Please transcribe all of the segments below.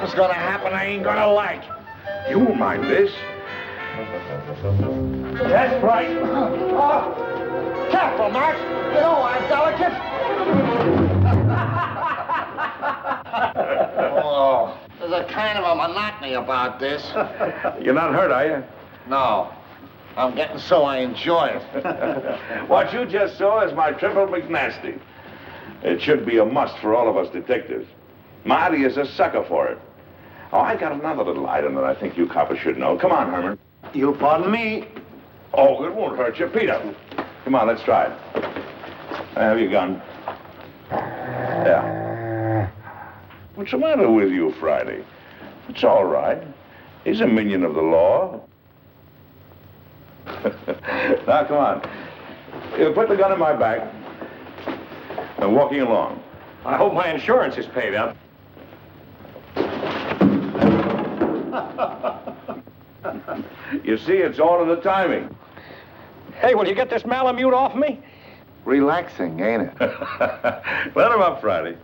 Something's gonna happen I ain't gonna like. You won't mind this. That's right. Careful, Max. You know I'm delicate. Oh, there's a kind of a monotony about this. You're not hurt, are you? No. I'm getting so I enjoy it. What you just saw is my triple McNasty. It should be a must for all of us detectives. Marty is a sucker for it. Oh, I got another little item that I think you coppers should know. Come on, Herman. You'll pardon me. Oh, it won't hurt you. Peter. Come on, let's try it. I have your gun. Yeah. What's the matter with you, Friday? It's all right. He's a minion of the law. Now, come on. You put the gun in my back. I'm walking along. I hope my insurance is paid up. You see, it's all in the timing. Hey, will you get this Malamute off me? Relaxing, ain't it? Let him up, Friday.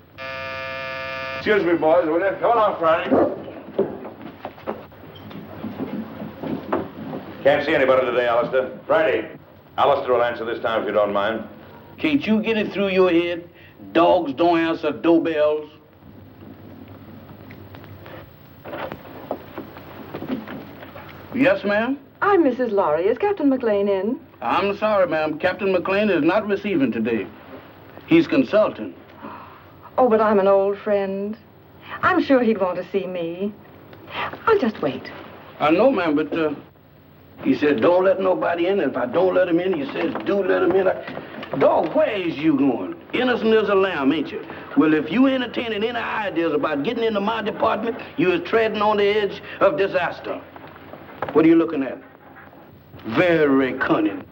Excuse me, boys, will you? Come on, Friday. Can't see anybody today, Alistair. Friday. Alistair will answer this time if you don't mind. Can't you get it through your head? Dogs don't answer doorbells. Yes, ma'am? I'm Mrs. Laurie. Is Captain McLean in? I'm sorry, ma'am. Captain McLean is not receiving today. He's consulting. Oh, but I'm an old friend. I'm sure he'd want to see me. I'll just wait. I know, ma'am, but he said don't let nobody in. And if I don't let him in, he says do let him in. Dog, where is you going? Innocent as a lamb, ain't you? Well, if you entertaining any ideas about getting into my department, you is treading on the edge of disaster. What are you looking at? Very cunning.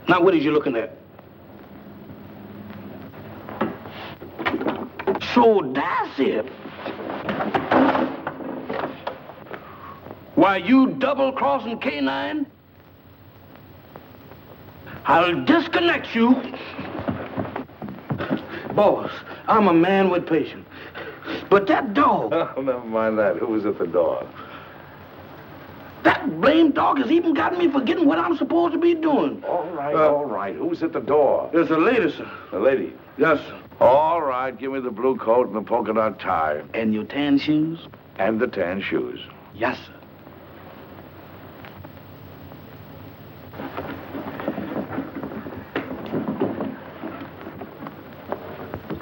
Now, what is you looking at? So that's it. Why, you double-crossing canine? I'll disconnect you. Boss, I'm a man with patience. But that dog... Oh, never mind that. Who was at the door? That blamed dog has even got me forgetting what I'm supposed to be doing. All right. Who's at the door? There's a lady, sir. The lady? Yes, sir. All right, give me the blue coat and the polka dot tie. And your tan shoes? And the tan shoes. Yes, sir.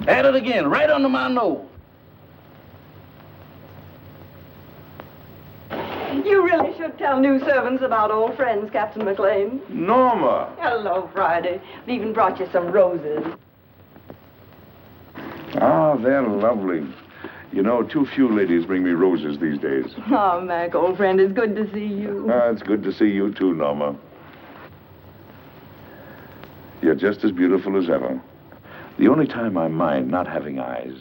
At it again, right under my nose. You really should tell new servants about old friends, Captain McLean. Norma! Hello, Friday. We even brought you some roses. Oh, they're lovely. You know, too few ladies bring me roses these days. Oh, Mac, old friend, it's good to see you. It's good to see you too, Norma. You're just as beautiful as ever. The only time I mind not having eyes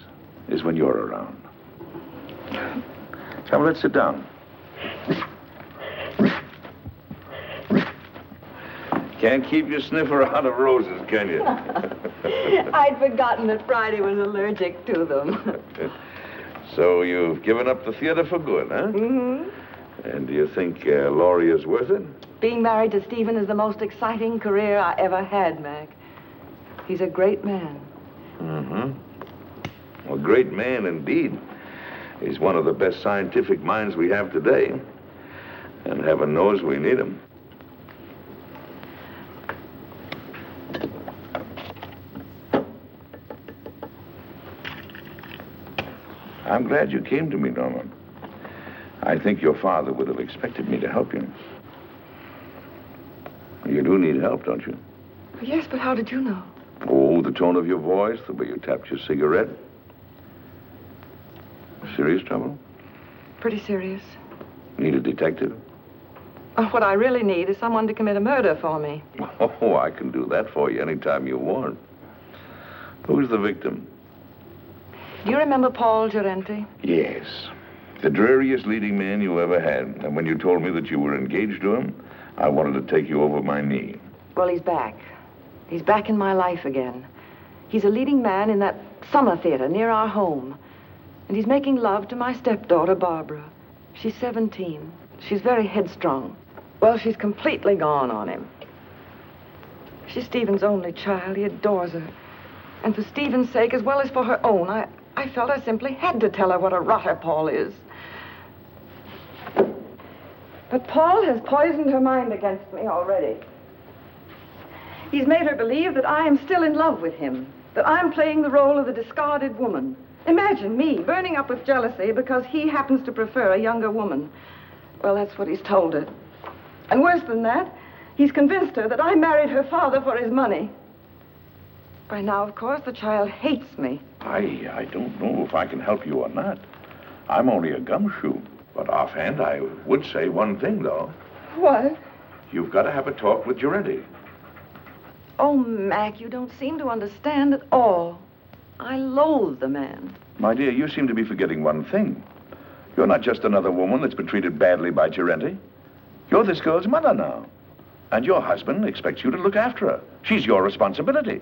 is when you're around. Come, let's sit down. Can't keep your sniffer out of roses, can you? I'd forgotten that Friday was allergic to them. So you've given up the theater for good, huh? Mm-hmm. And do you think Laurie is worth it? Being married to Stephen is the most exciting career I ever had, Mac. He's a great man. Mm-hmm. A great man indeed. He's one of the best scientific minds we have today. And heaven knows we need him. I'm glad you came to me, Norma. I think your father would have expected me to help you. You do need help, don't you? Yes, but how did you know? Oh, the tone of your voice, the way you tapped your cigarette. Serious trouble? Pretty serious. Need a detective? What I really need is someone to commit a murder for me. Oh, I can do that for you anytime you want. Who's the victim? Do you remember Paul Gerenti? Yes. The dreariest leading man you ever had. And when you told me that you were engaged to him, I wanted to take you over my knee. Well, he's back. He's back in my life again. He's a leading man in that summer theater near our home. And he's making love to my stepdaughter, Barbara. She's 17. She's very headstrong. Well, she's completely gone on him. She's Stephen's only child. He adores her. And for Stephen's sake, as well as for her own, I felt I simply had to tell her what a rotter Paul is. But Paul has poisoned her mind against me already. He's made her believe that I am still in love with him, that I'm playing the role of the discarded woman. Imagine me burning up with jealousy because he happens to prefer a younger woman. Well, that's what he's told her. And worse than that, he's convinced her that I married her father for his money. By now, of course, the child hates me. I don't know if I can help you or not. I'm only a gumshoe. But offhand, I would say one thing, though. What? You've got to have a talk with Giretti. Oh, Mac, you don't seem to understand at all. I loathe the man. My dear, you seem to be forgetting one thing. You're not just another woman that's been treated badly by Giretti. You're this girl's mother now. And your husband expects you to look after her. She's your responsibility.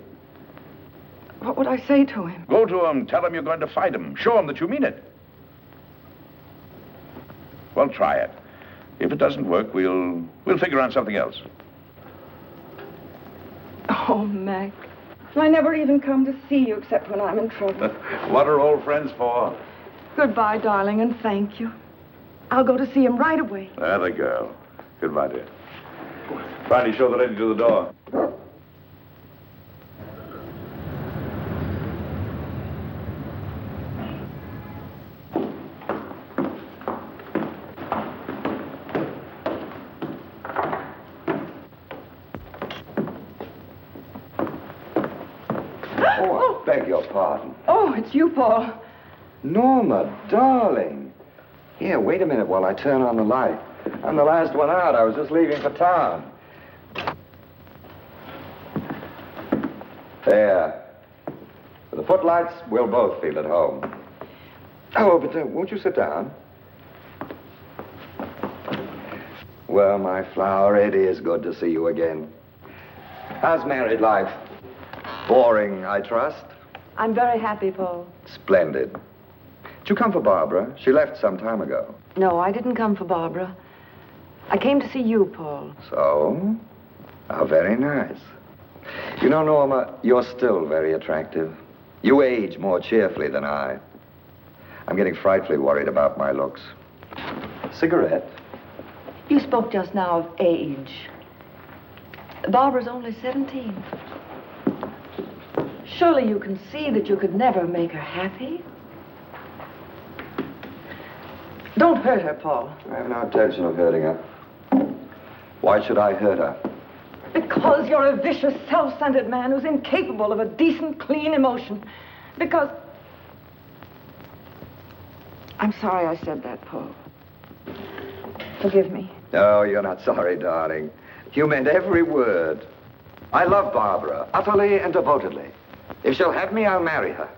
What would I say to him? Go to him, tell him you're going to fight him. Show him that you mean it. Well, try it. If it doesn't work, we'll figure out something else. Oh, Mac. I never even come to see you except when I'm in trouble. What are old friends for? Goodbye, darling, and thank you. I'll go to see him right away. That a girl. Goodbye, dear. Finally, show the lady to the door. Oh, I beg your pardon. Oh, it's you, Paul. Norma, darling. Here, wait a minute while I turn on the light. I'm the last one out. I was just leaving for town. There. With the footlights, we'll both feel at home. Oh, but won't you sit down? Well, my flower, it is good to see you again. How's married life? Boring, I trust? I'm very happy, Paul. Splendid. Did you come for Barbara? She left some time ago. No, I didn't come for Barbara. I came to see you, Paul. So? How very nice. You know, Norma, you're still very attractive. You age more cheerfully than I. I'm getting frightfully worried about my looks. Cigarette? You spoke just now of age. Barbara's only 17. Surely you can see that you could never make her happy. Don't hurt her, Paul. I have no intention of hurting her. Why should I hurt her? Because you're a vicious, self-centered man who's incapable of a decent, clean emotion. Because... I'm sorry I said that, Paul. Forgive me. No, you're not sorry, darling. You meant every word. I love Barbara, utterly and devotedly. If she'll have me, I'll marry her.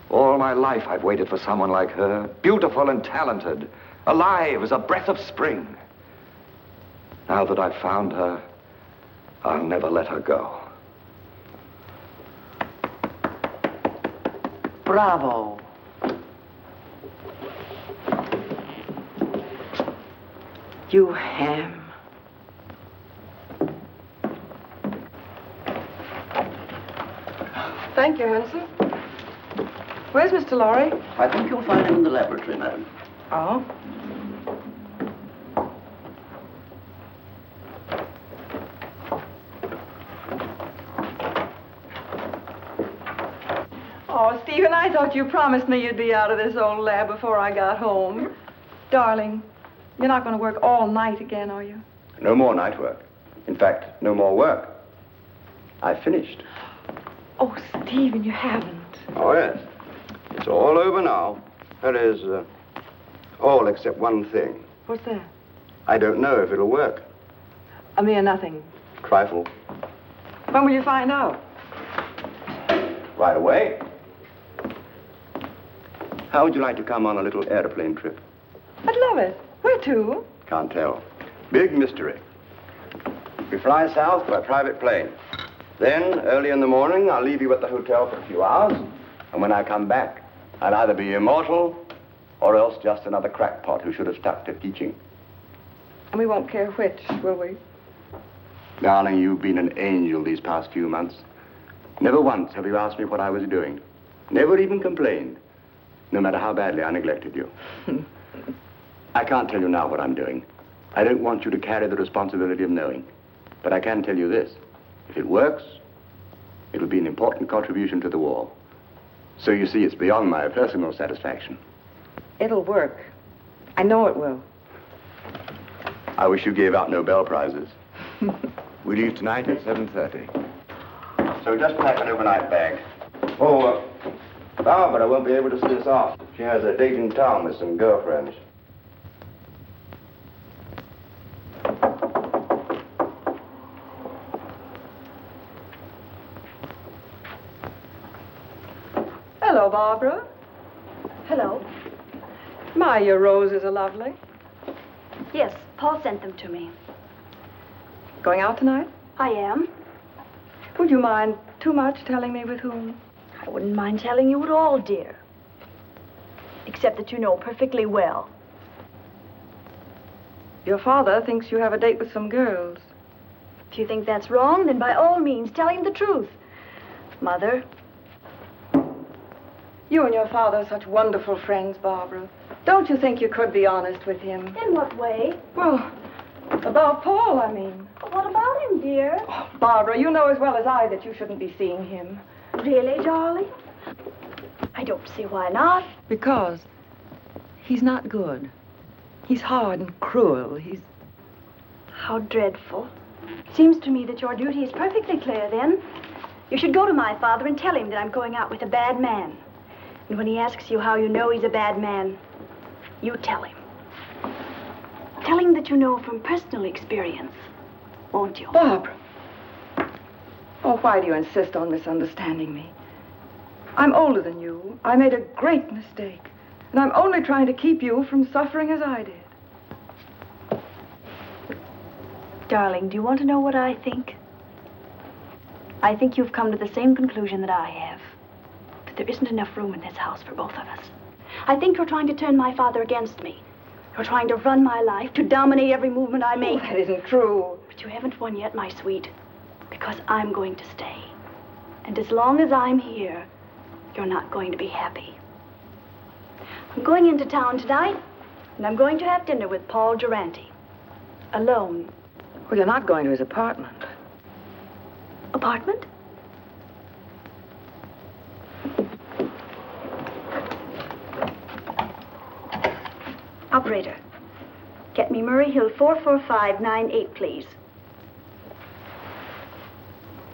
All my life, I've waited for someone like her, beautiful and talented, alive as a breath of spring. Now that I've found her, I'll never let her go. Bravo. You ham. Thank you, Hanson. Where's Mr. Lorry? I think you'll find him in the laboratory, madam. Oh? Oh, Stephen, I thought you promised me you'd be out of this old lab before I got home. Darling, you're not going to work all night again, are you? No more night work. In fact, no more work. I've finished. Oh, Stephen, you haven't. Oh, yes. It's all over now. That is, all except one thing. What's that? I don't know if it'll work. A mere nothing. Trifle. When will you find out? Right away. How would you like to come on a little airplane trip? I'd love it. Where to? Can't tell. Big mystery. We fly south by private plane. Then, early in the morning, I'll leave you at the hotel for a few hours. And when I come back, I'll either be immortal or else just another crackpot who should have stuck to teaching. And we won't care which, will we? Darling, you've been an angel these past few months. Never once have you asked me what I was doing. Never even complained, no matter how badly I neglected you. I can't tell you now what I'm doing. I don't want you to carry the responsibility of knowing. But I can tell you this. If it works, it'll be an important contribution to the war. So you see, it's beyond my personal satisfaction. It'll work. I know it will. I wish you gave out Nobel Prizes. We leave tonight at 7:30. So just pack an overnight bag. Oh, Barbara won't be able to see us off. She has a date in town with some girlfriends. Hello, Barbara. Hello. My, your roses are lovely. Yes, Paul sent them to me. Going out tonight? I am. Would you mind too much telling me with whom? I wouldn't mind telling you at all, dear. Except that you know perfectly well. Your father thinks you have a date with some girls. If you think that's wrong, then by all means, tell him the truth. Mother. You and your father are such wonderful friends, Barbara. Don't you think you could be honest with him? In what way? Well, about Paul, I mean. What about him, dear? Oh, Barbara, you know as well as I that you shouldn't be seeing him. Really, darling? I don't see why not. Because he's not good. He's hard and cruel. He's... How dreadful. Seems to me that your duty is perfectly clear, then. You should go to my father and tell him that I'm going out with a bad man. And when he asks you how you know he's a bad man, you tell him. Tell him that you know from personal experience, won't you? Barbara. Oh, why do you insist on misunderstanding me? I'm older than you. I made a great mistake. And I'm only trying to keep you from suffering as I did. Darling, do you want to know what I think? I think you've come to the same conclusion that I have. That there isn't enough room in this house for both of us. I think you're trying to turn my father against me. You're trying to run my life, to dominate every movement I make. Oh, that isn't true. But you haven't won yet, my sweet. Because I'm going to stay. And as long as I'm here, you're not going to be happy. I'm going into town tonight, and I'm going to have dinner with Paul Durante. Alone. Well, you're not going to his apartment. Apartment? Operator, get me Murray Hill 44598, please.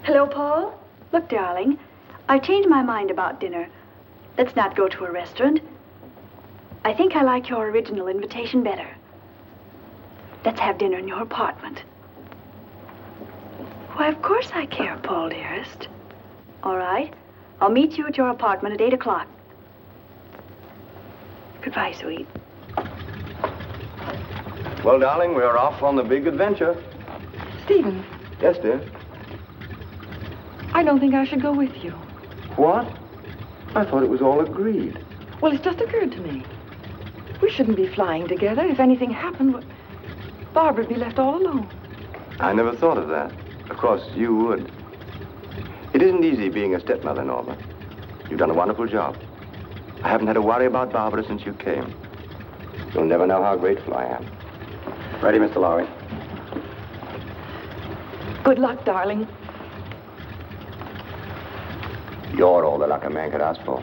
Hello, Paul? Look, darling, I've changed my mind about dinner. Let's not go to a restaurant. I think I like your original invitation better. Let's have dinner in your apartment. Why, of course I care, Paul, dearest. All right. I'll meet you at your apartment at 8 o'clock. Goodbye, sweet. Well, darling, we're off on the big adventure. Stephen. Yes, dear? I don't think I should go with you. What? I thought it was all agreed. Well, it's just occurred to me. We shouldn't be flying together. If anything happened, Barbara'd be left all alone. I never thought of that. Of course, you would. It isn't easy being a stepmother, Norma. You've done a wonderful job. I haven't had to worry about Barbara since you came. You'll never know how grateful I am. Ready, Mr. Lowry? Good luck, darling. You're all the luck a man could ask for.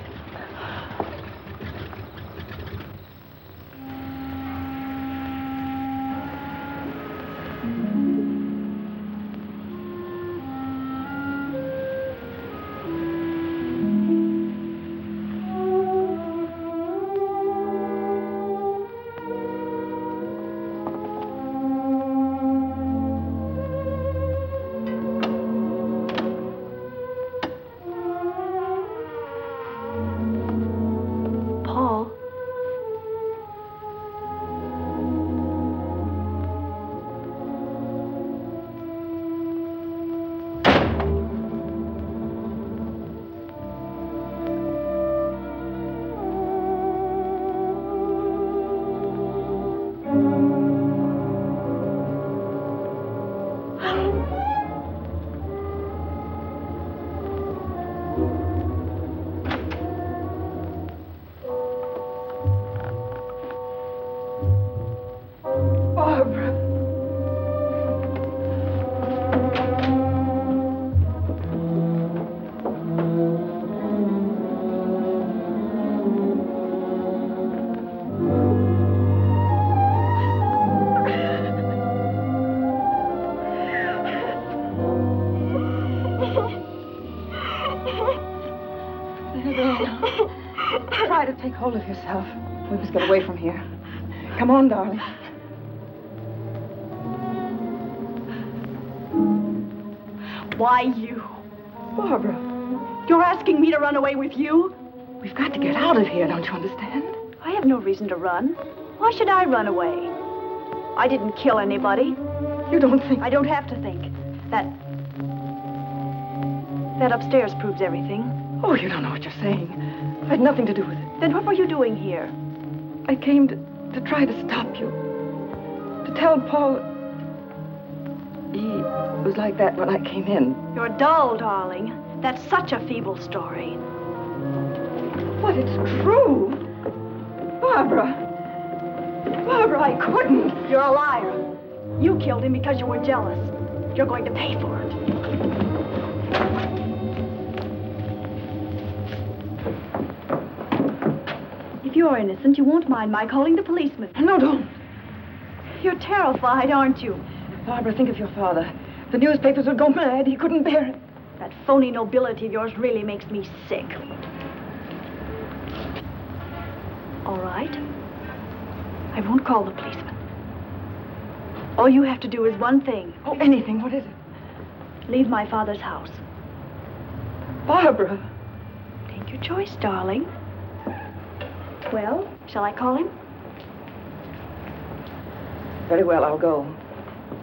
Take hold of yourself. We must get away from here. Come on, darling. Why you? Barbara, You're asking me to run away with you? we've got to get out of here, don't you understand? I have no reason to run. Why should I run away? I didn't kill anybody. You don't think... I don't have to think. That upstairs proves everything. Oh, you don't know what you're saying. I had nothing to do with it. Then what were you doing here? I came to try to stop you. To tell Paul... He was like that when I came in. You're dull, darling. That's such a feeble story. But it's true. Barbara. Barbara, I couldn't. You're a liar. You killed him because you were jealous. You're going to pay for it. If you're innocent, you won't mind my calling the policeman. No, don't. You're terrified, aren't you? Barbara, think of your father. The newspapers would go mad. He couldn't bear it. That phony nobility of yours really makes me sick. All right. I won't call the policeman. All you have to do is one thing. Oh, anything. What is it? Leave my father's house. Barbara. Take your choice, darling. Well, shall I call him? Very well, I'll go.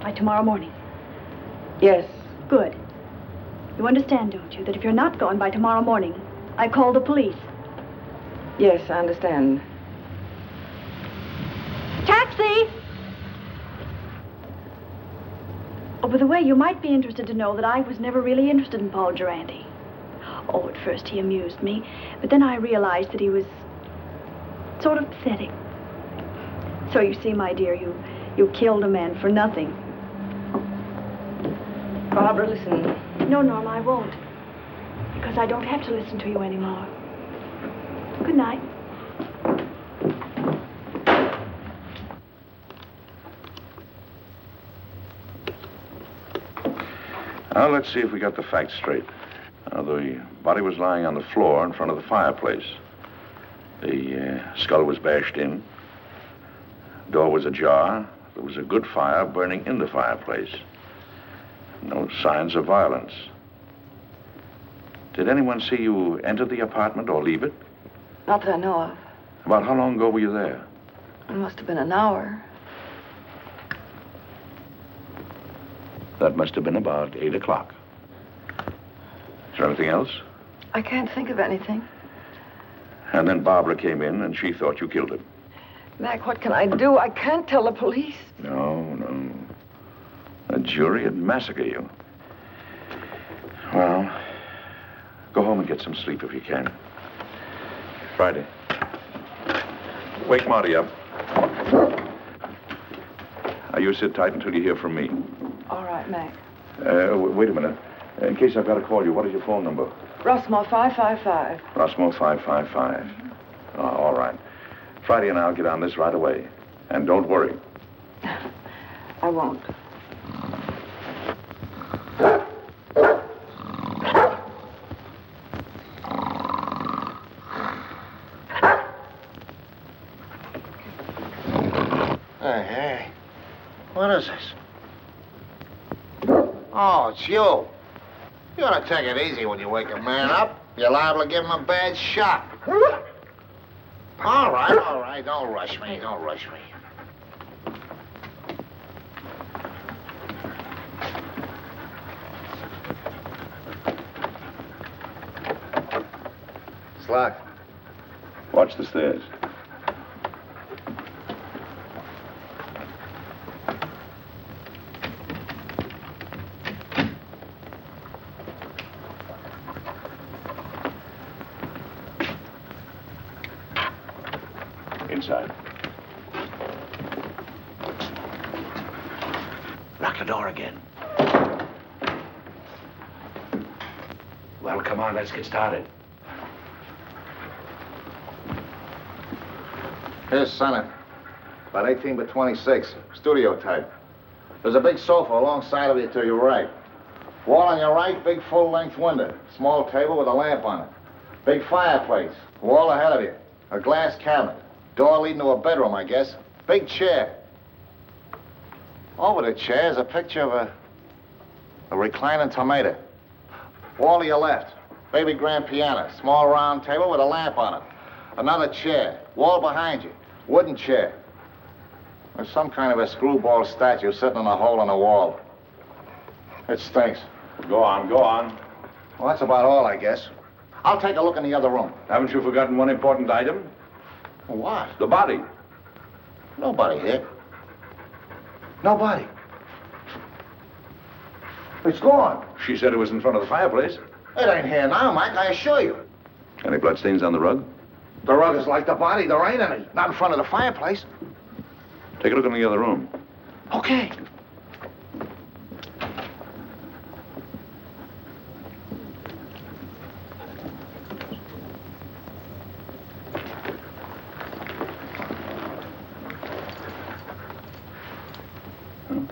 By tomorrow morning. Yes. Good. You understand, don't you, that if you're not gone by tomorrow morning, I call the police. Yes, I understand. Taxi! Oh, by the way, you might be interested to know that I was never really interested in Paul Durante. Oh, at first he amused me, but then I realized that he was sort of pathetic. So you see, my dear, you killed a man for nothing. Barbara, listen. No, Norma, I won't. Because I don't have to listen to you anymore. Good night. Now, let's see if we got the facts straight. The body was lying on the floor in front of the fireplace. The skull was bashed in. Door was ajar. There was a good fire burning in the fireplace. No signs of violence. Did anyone see you enter the apartment or leave it? Not that I know of. About how long ago were you there? It must have been an hour. That must have been about 8 o'clock. Is there anything else? I can't think of anything. And then Barbara came in and she thought you killed him. Mac, what can I do? I can't tell the police. No. A jury would massacre you. Well, go home and get some sleep if you can. Friday. Wake Marty up. Now, you sit tight until you hear from me. All right, Mac. Wait a minute. In case I've got to call you, what is your phone number? Rossmore 555. Rossmore 555. Oh, all right. Friday and I'll get on this right away. And don't worry. I won't. Hey. What is this? Oh, it's you. You ought to take it easy when you wake a man up. You're liable to give him a bad shock. All right. Don't rush me. It's locked. Watch the stairs. Inside. Lock the door again. Well, come on, let's get started. Here's Senate. About 18 by 26. Studio type. There's a big sofa alongside of you to your right. Wall on your right, big full-length window. Small table with a lamp on it. Big fireplace. Wall ahead of you. A glass cabinet. Door leading to a bedroom, I guess. Big chair. Over the chair is a picture of a reclining tomato. Wall to your left. Baby grand piano. Small round table with a lamp on it. Another chair. Wall behind you. Wooden chair. There's some kind of a screwball statue sitting in a hole in the wall. It stinks. Go on, go on. Well, that's about all, I guess. I'll take a look in the other room. Haven't you forgotten one important item? What? The body. Nobody here. Nobody. It's gone. She said it was in front of the fireplace. It ain't here now, Mike, I assure you. Any bloodstains on the rug? The rug is like the body. There ain't any. Not in front of the fireplace. Take a look in the other room. Okay.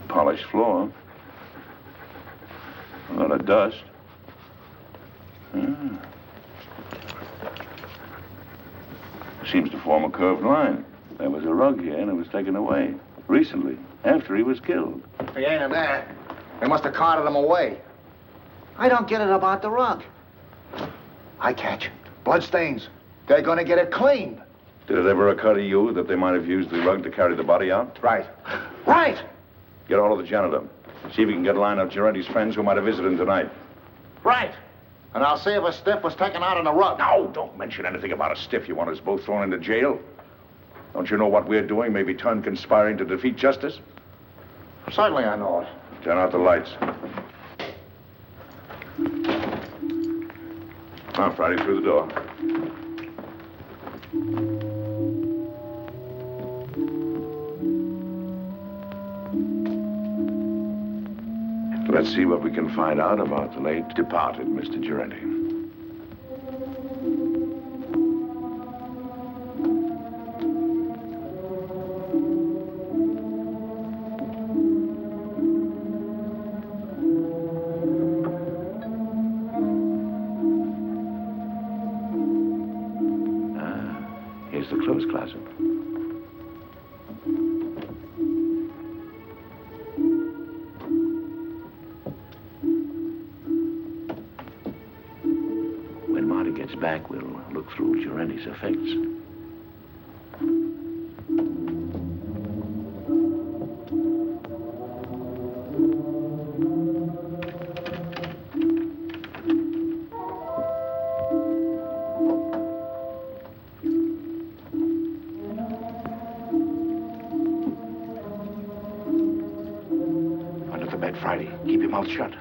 Polished floor. A lot of dust. Seems to form a curved line. There was a rug here and it was taken away. Recently, after he was killed. If he ain't in there, they must have carted him away. I don't get it about the rug. I catch it. Bloodstains. They're gonna get it cleaned. Did it ever occur to you that they might have used the rug to carry the body out? Right. Right! Get all of the janitor. See if you can get a line of Giretti's friends who might have visited him tonight. Right. And I'll see if a stiff was taken out on the rug. No, don't mention anything about a stiff. You want us both thrown into jail? Don't you know what we're doing may be turned conspiring to defeat justice? Certainly I know it. Turn out the lights. Now, Friday, through the door. Let's see what we can find out about the late departed Mr. Giretti. Here's the clothes closet. When Marty gets back, we'll look through Giretti's effects. Friday, keep your mouth shut.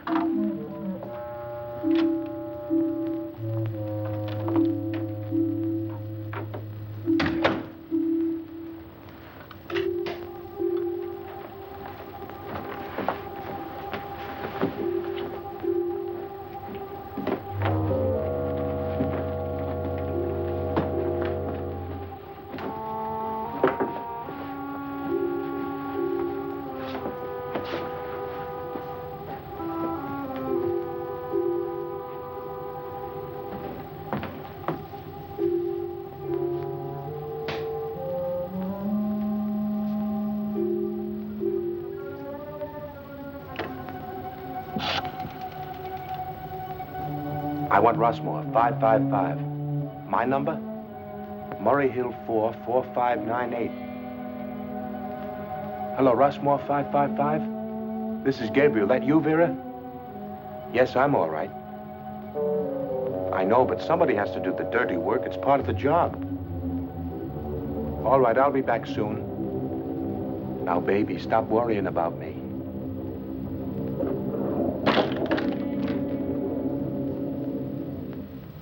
I want Rossmore, 555. My number? Murray Hill 4, 4598. Hello, Rossmore, 555? This is Gabriel. That you, Vera? Yes, I'm all right. I know, but somebody has to do the dirty work. It's part of the job. All right, I'll be back soon. Now, baby, stop worrying about me.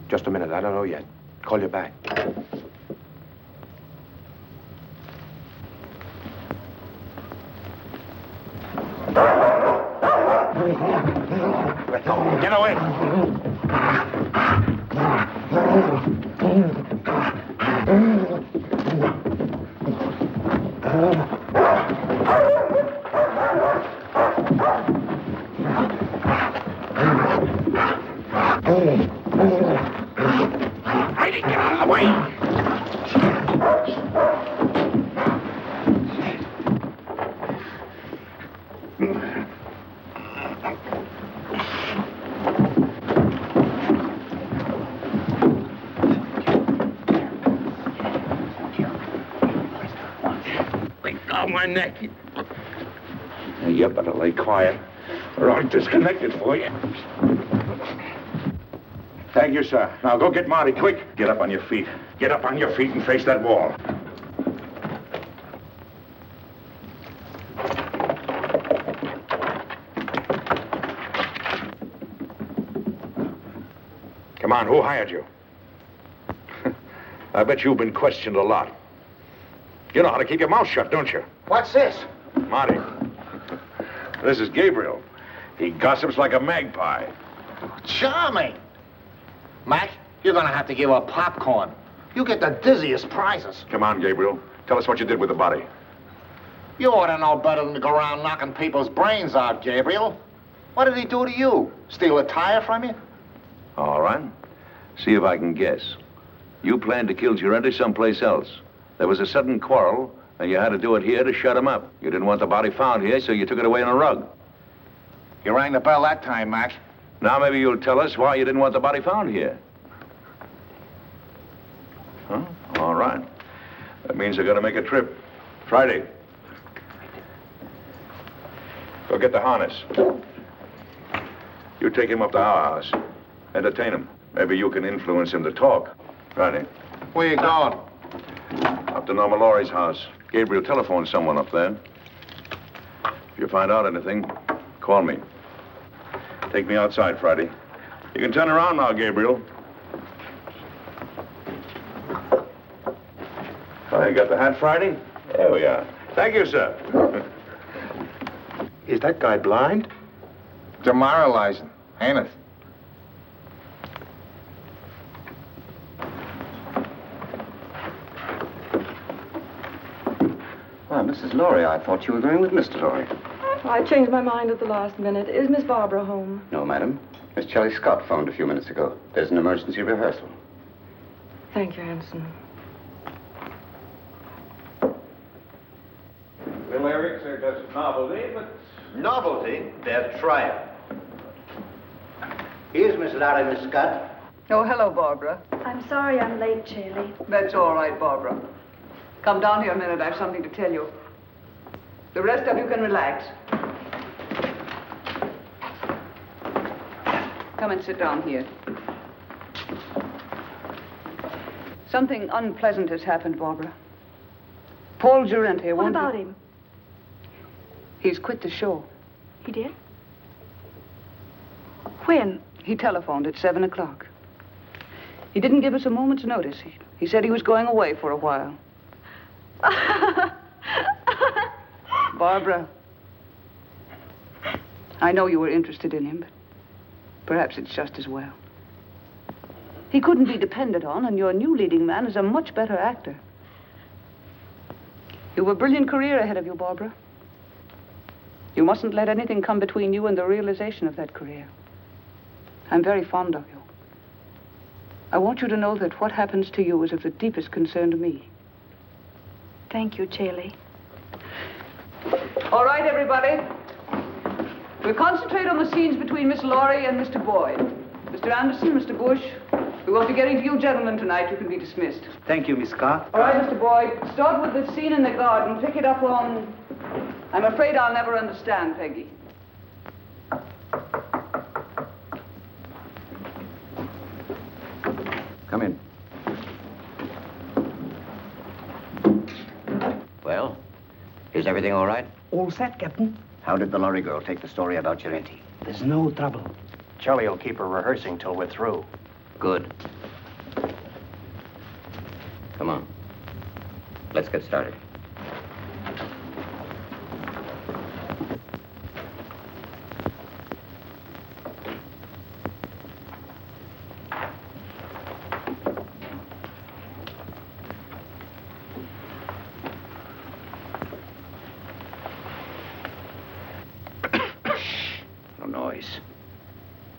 Just a minute, I don't know yet. Call you back. Get away! Get out of the way! Oh, my neck. You better lay quiet, or I'll disconnect it for you. Thank you, sir. Now go get Marty, quick. Get up on your feet. Get up on your feet and face that wall. Come on, who hired you? I bet you've been questioned a lot. You know how to keep your mouth shut, don't you? What's this? Marty, this is Gabriel. He gossips like a magpie. Charming. Mac, you're gonna have to give up popcorn. You get the dizziest prizes. Come on, Gabriel. Tell us what you did with the body. You ought to know better than to go around knocking people's brains out, Gabriel. What did he do to you? Steal a tire from you? All right. See if I can guess. You planned to kill Girente someplace else. There was a sudden quarrel, and you had to do it here to shut him up. You didn't want the body found here, so you took it away on a rug. You rang the bell that time, Mac. Now maybe you'll tell us why you didn't want the body found here. Huh? All right. That means they're going to make a trip. Friday. Go get the harness. You take him up to our house. Entertain him. Maybe you can influence him to talk. Friday. Where you going? Up to Norma Laurie's house. Gabriel telephoned someone up there. If you find out anything, call me. Take me outside, Friday. You can turn around now, Gabriel. Oh, you got the hat, Friday? There we are. Thank you, sir. Is that guy blind? Demoralizing, ain't it? Well, Mrs. Laurie, I thought you were going with Mr. Laurie. I changed my mind at the last minute. Is Miss Barbara home? No, madam. Miss Shelley Scott phoned a few minutes ago. There's an emergency rehearsal. Thank you, Anson. The lyrics are just novelty, but... Novelty? They're trial. Here's Miss Larry, Miss Scott. Oh, hello, Barbara. I'm sorry I'm late, Shirley. That's all right, Barbara. Come down here a minute. I have something to tell you. The rest of you can relax. Come and sit down here. Something unpleasant has happened, Barbara. Paul Girente won't... What about him? He's quit the show. He did? When? He telephoned at 7 o'clock. He didn't give us a moment's notice. He said he was going away for a while. Barbara, I know you were interested in him, but perhaps it's just as well. He couldn't be depended on, and your new leading man is a much better actor. You have a brilliant career ahead of you, Barbara. You mustn't let anything come between you and the realization of that career. I'm very fond of you. I want you to know that what happens to you is of the deepest concern to me. Thank you, Shirley. All right, everybody. We'll concentrate on the scenes between Miss Laurie and Mr. Boyd. Mr. Anderson, Mr. Bush, we won't be getting to you gentlemen tonight. You can be dismissed. Thank you, Miss Scott. All right, Mr. Boyd, start with the scene in the garden. Pick it up on... I'm afraid I'll never understand, Peggy. Come in. Well, is everything all right? All set, Captain. How did the lorry girl take the story about Girente? There's no trouble. Charlie will keep her rehearsing till we're through. Good. Come on. Let's get started.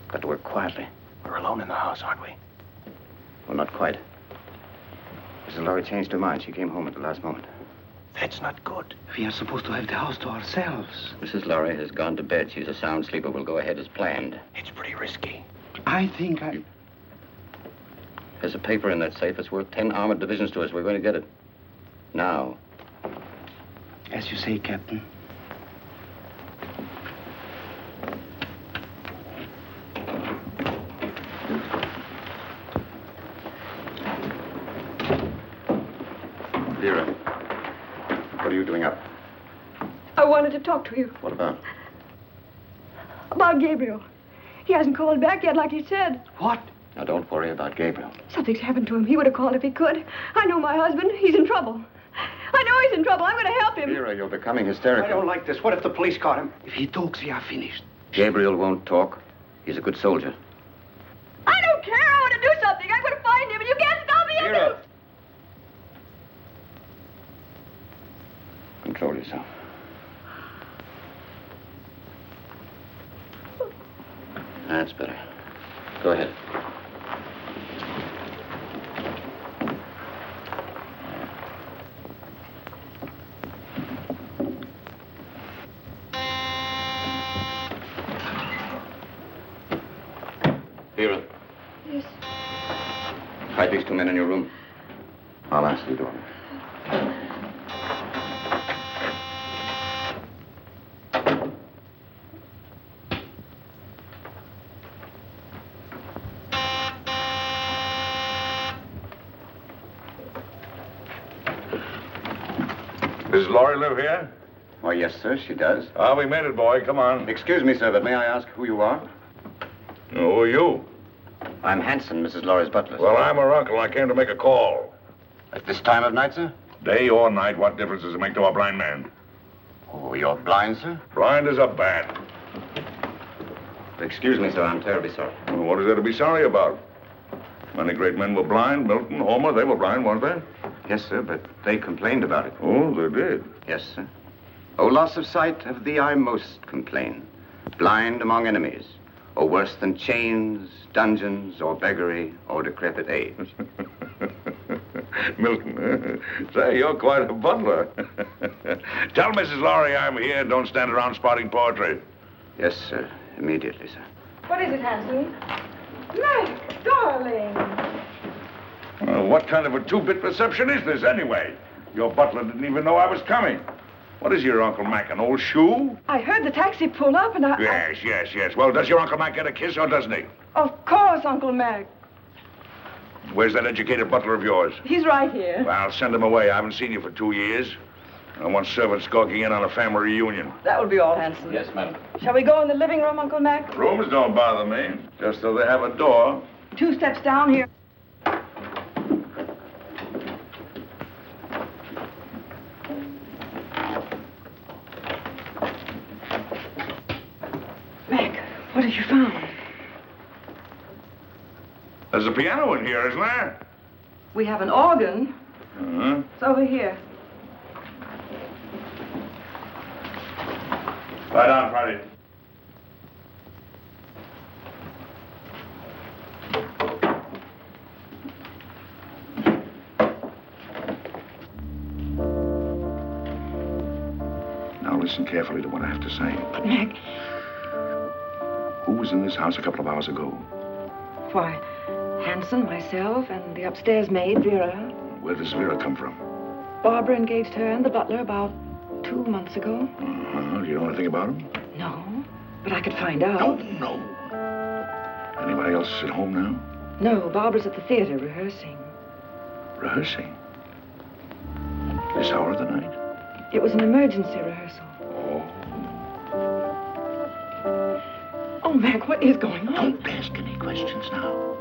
Got to work quietly. We're alone in the house, aren't we? Well, not quite. Mrs. Laurie changed her mind. She came home at the last moment. That's not good. We are supposed to have the house to ourselves. Mrs. Laurie has gone to bed. She's a sound sleeper. We'll go ahead as planned. It's pretty risky. I think I... There's a paper in that safe. It's worth 10 armored divisions to us. We're going to get it. Now. As you say, Captain. Vera, what are you doing up? I wanted to talk to you What about? about Gabriel. He hasn't called back yet like he said. What? Now, don't worry about Gabriel. Something's happened to him. He would have called if he could. I know my husband. He's in trouble. I know he's in trouble. I'm going to help him. Vera, you're becoming hysterical. I don't like this. What if the police caught him? If he talks, we are finished. Gabriel won't talk. He's a good soldier. I don't care. I want to do something. I'm going to find him, and you can't stop me. Vera! Control yourself. That's better. Go ahead. Vera. Yes. Hide these two men in your room. I'll ask you, daughter. Does Laurie live here? Why, yes, sir, she does. Ah, we made it, boy. Come on. Excuse me, sir, but may I ask who you are? Who are you? I'm Hanson, Mrs. Laurie's butler. Well, I'm her uncle. I came to make a call. At this time of night, sir? Day or night, what difference does it make to a blind man? Oh, you're blind, sir? Blind as a bat. Excuse me, sir. I'm terribly sorry. Well, what is there to be sorry about? Many great men were blind. Milton, Homer, they were blind, weren't they? Yes, sir, but they complained about it. Oh, they did? Yes, sir. Oh, loss of sight, of thee I most complain. Blind among enemies, or worse than chains, dungeons, or beggary, or decrepit age. Milton, say, you're quite a butler. Tell Mrs. Laurie I'm here. Don't stand around spouting poetry. Yes, sir. Immediately, sir. What is it, Hanson? Mac, darling. What kind of a two-bit reception is this, anyway? Your butler didn't even know I was coming. What is your Uncle Mac, an old shoe? I heard the taxi pull up and I... Yes. Well, does your Uncle Mac get a kiss or doesn't he? Of course, Uncle Mac. Where's that educated butler of yours? He's right here. Well, send him away. I haven't seen you for 2 years. I don't want servants gawking in on a family reunion. That will be all, Hanson. Yes, madam. Shall we go in the living room, Uncle Mac? Rooms don't bother me, just so they have a door. 2 steps down here. Mac, what have you found? There's a piano in here, isn't there? We have an organ. Uh-huh. It's over here. Lie down, Friday. Now listen carefully to what I have to say. But, Mac... Who was in this house a couple of hours ago? Why, Hanson, myself, and the upstairs maid, Vera. Where does Vera come from? Barbara engaged her and the butler about 2 months ago. Uh-huh. You know anything about him? No, but I could find out. No. Anybody else at home now? No, Barbara's at the theater rehearsing. Rehearsing? This hour of the night? It was an emergency rehearsal. Oh, Mac, what is going on? Don't ask any questions now.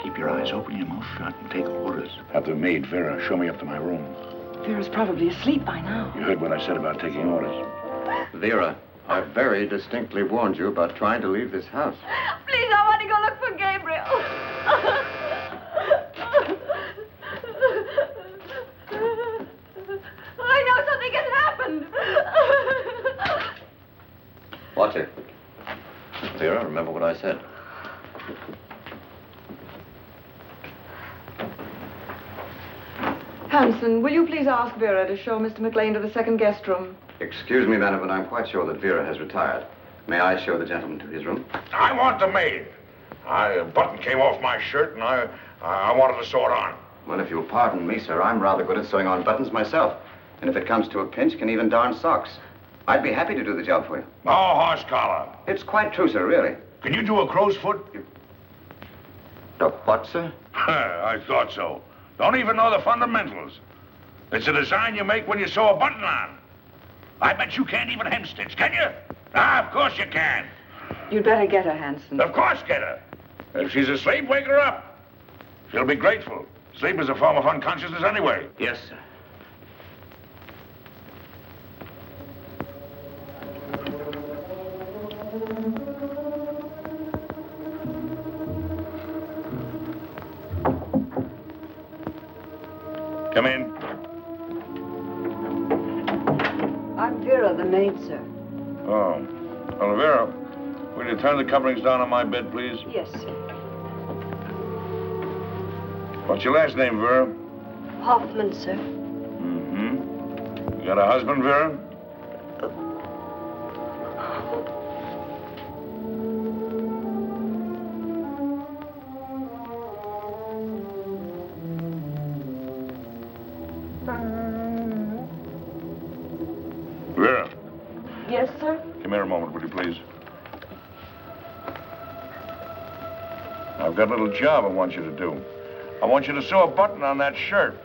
Keep your eyes open, your mouth shut, and take orders. Have the maid, Vera, show me up to my room. Vera's probably asleep by now. You heard what I said about taking orders. Vera, I very distinctly warned you about trying to leave this house. Please, I want to go look for Gabriel. I know something has happened. Watch it. Vera, remember what I said. Hanson, will you please ask Vera to show Mr. McLean to the second guest room? Excuse me, madam, but I'm quite sure that Vera has retired. May I show the gentleman to his room? I want the maid. A button came off my shirt, and I wanted to sew it on. Well, if you'll pardon me, sir, I'm rather good at sewing on buttons myself. And if it comes to a pinch, can even darn socks. I'd be happy to do the job for you. No horse collar. It's quite true, sir, really. Can you do a crow's foot? The what, sir? I thought so. Don't even know the fundamentals. It's a design you make when you sew a button on. I bet you can't even hemstitch, can you? Ah, of course you can. You'd better get her, Hanson. Of course get her. If she's asleep, wake her up. She'll be grateful. Sleep is a form of unconsciousness anyway. Yes, sir. Come in. I'm Vera, the maid, sir. Oh. Well, Vera, will you turn the coverings down on my bed, please? Yes, sir. What's your last name, Vera? Hoffman, sir. Mm-hmm. You got a husband, Vera? Vera. Yes, sir? Come here a moment, will you, please? I've got a little job I want you to do. I want you to sew a button on that shirt.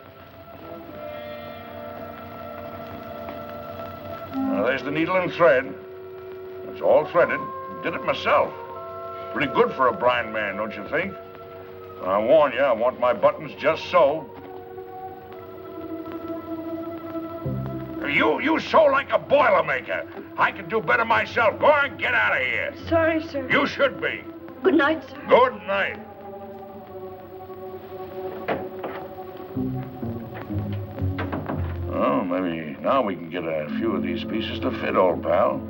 Now, there's the needle and thread. It's all threaded. Did it myself. Pretty good for a blind man, don't you think? And I warn you, I want my buttons just so. You sew like a Boilermaker. I can do better myself. Go on, get out of here. Sorry, sir. You should be. Good night, sir. Good night. Oh, maybe now we can get a few of these pieces to fit, old pal.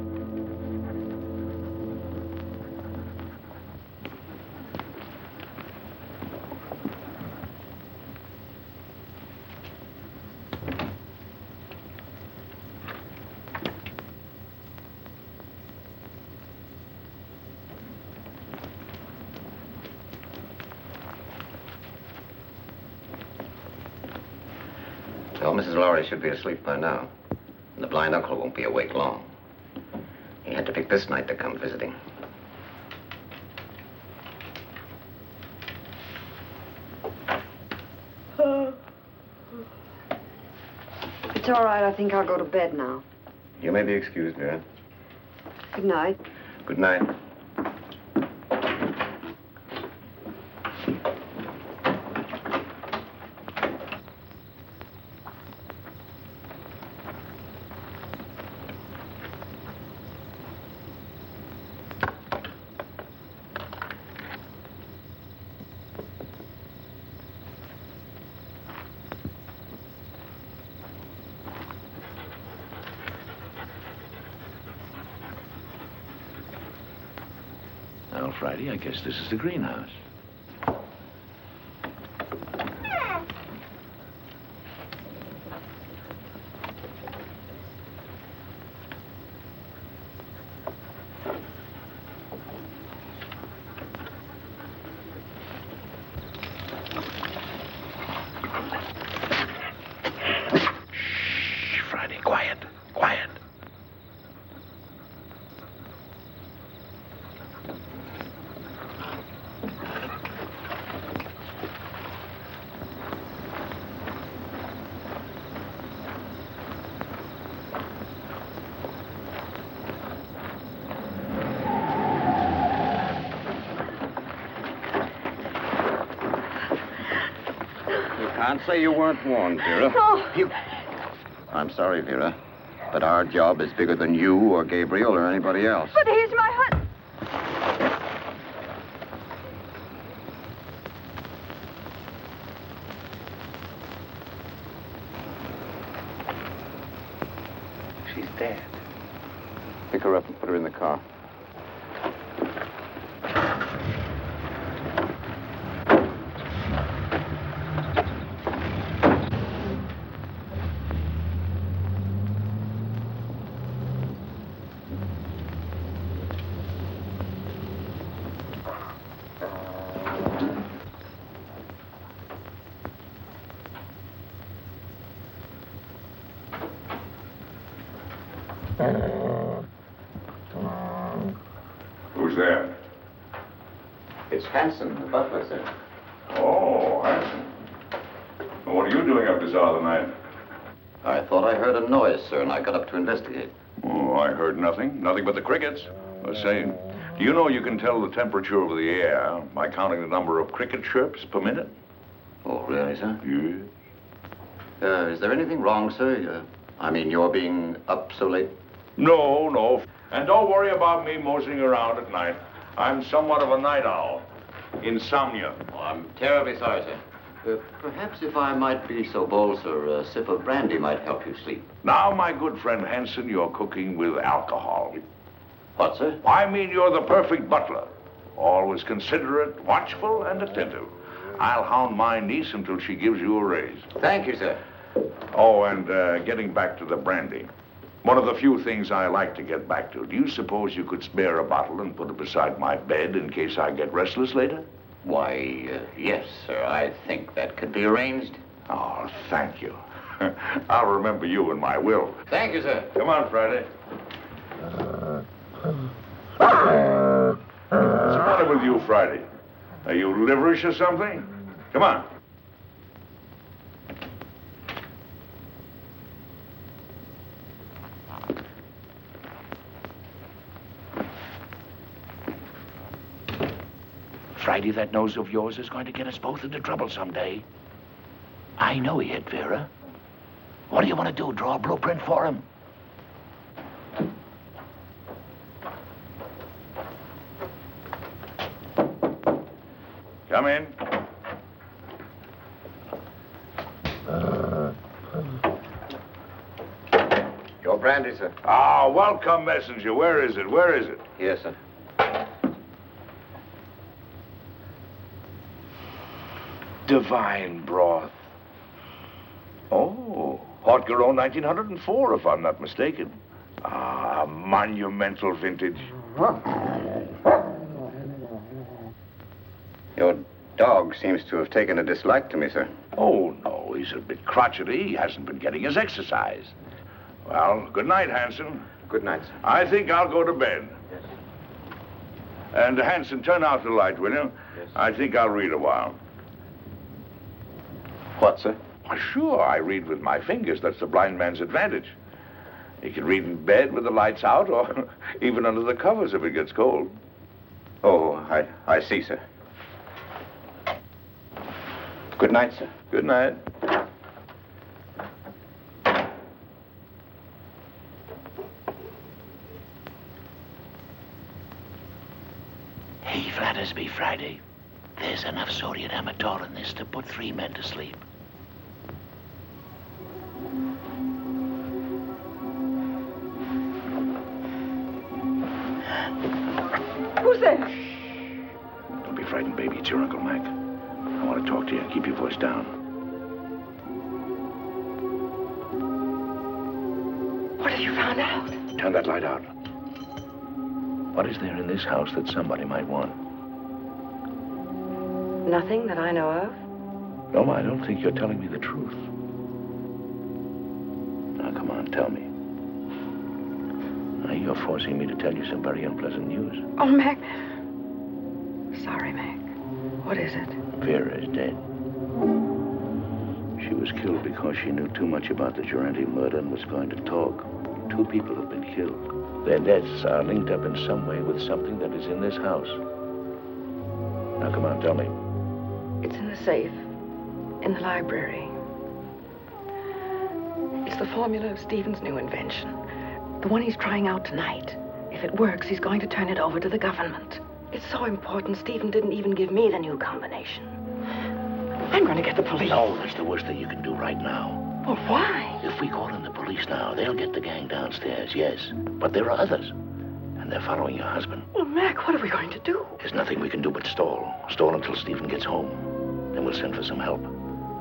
Well, Mrs. Lowry should be asleep by now. And the blind uncle won't be awake long. He had to pick this night to come visiting. It's all right. I think I'll go to bed now. You may be excused, Vera. Good night. Good night. Well, Friday, I guess this is the greenhouse. Shh, Friday, quiet, quiet. Can't say you weren't warned, Vera. No. I'm sorry, Vera, but our job is bigger than you or Gabriel or anybody else. But he's my husband. She's dead. Pick her up and put her in the car. Who's there? It's Hanson, the butler, sir. Oh, Hanson. Well, what are you doing up this hour of the night? I thought I heard a noise, sir, and I got up to investigate. Oh, I heard nothing. Nothing but the crickets. I was saying, do you know you can tell the temperature of the air by counting the number of cricket chirps per minute? Oh, really, sir? Yes. Is there anything wrong, sir? I mean, you're being up so late? No, no. And don't worry about me moseying around at night. I'm somewhat of a night owl. Insomnia. Oh, I'm terribly sorry, sir. Perhaps if I might be so bold, sir, a sip of brandy might help you sleep. Now, my good friend Hanson, you're cooking with alcohol. What, sir? I mean, you're the perfect butler. Always considerate, watchful, and attentive. I'll hound my niece until she gives you a raise. Thank you, sir. Oh, and getting back to the brandy. One of the few things I like to get back to. Do you suppose you could spare a bottle and put it beside my bed in case I get restless later? Why, yes, sir. I think that could be arranged. Oh, thank you. I'll remember you in my will. Thank you, sir. Come on, Friday. What's the matter with you, Friday? Are you liverish or something? Come on. Friday, that nose of yours is going to get us both into trouble someday. I know he hit Vera. What do you want to do, draw a blueprint for him? Come in. Your brandy, sir. Ah, welcome, messenger. Where is it? Where is it? Yes, sir. Divine broth. Oh, Haute-Garonne 1904, if I'm not mistaken. Ah, monumental vintage. Your dog seems to have taken a dislike to me, sir. Oh, no, he's a bit crotchety. He hasn't been getting his exercise. Well, good night, Hanson. Good night, sir. I think I'll go to bed. Yes. And, Hanson, turn out the light, will you? Yes. I think I'll read a while. What, sir? Why, sure, I read with my fingers. That's the blind man's advantage. He can read in bed with the lights out or even under the covers if it gets cold. Oh, I see, sir. Good night, sir. Good night. He flatters me, Friday. There's enough sodium amatol in this to put 3 men to sleep. Who's there? Don't be frightened, baby. It's your Uncle Mac. I want to talk to you. Keep your voice down. What have you found out? Turn that light out. What is there in this house that somebody might want? Nothing that I know of. No, I don't think you're telling me the truth. Now, come on, tell me. Now, you're forcing me to tell you some very unpleasant news. Oh, Mac. Sorry, Mac. What is it? Vera is dead. She was killed because she knew too much about the Durante murder and was going to talk. 2 people have been killed. Their deaths are linked up in some way with something that is in this house. Now, come on, tell me. It's in the safe. In the library. It's the formula of Stephen's new invention. The one he's trying out tonight. If it works, he's going to turn it over to the government. It's so important, Stephen didn't even give me the new combination. I'm going to get the police. No, that's the worst thing you can do right now. Well, why? If we call in the police now, they'll get the gang downstairs, yes. But there are others. And they're following your husband. Well, Mac, what are we going to do? There's nothing we can do but stall. Stall until Stephen gets home. Then we'll send for some help.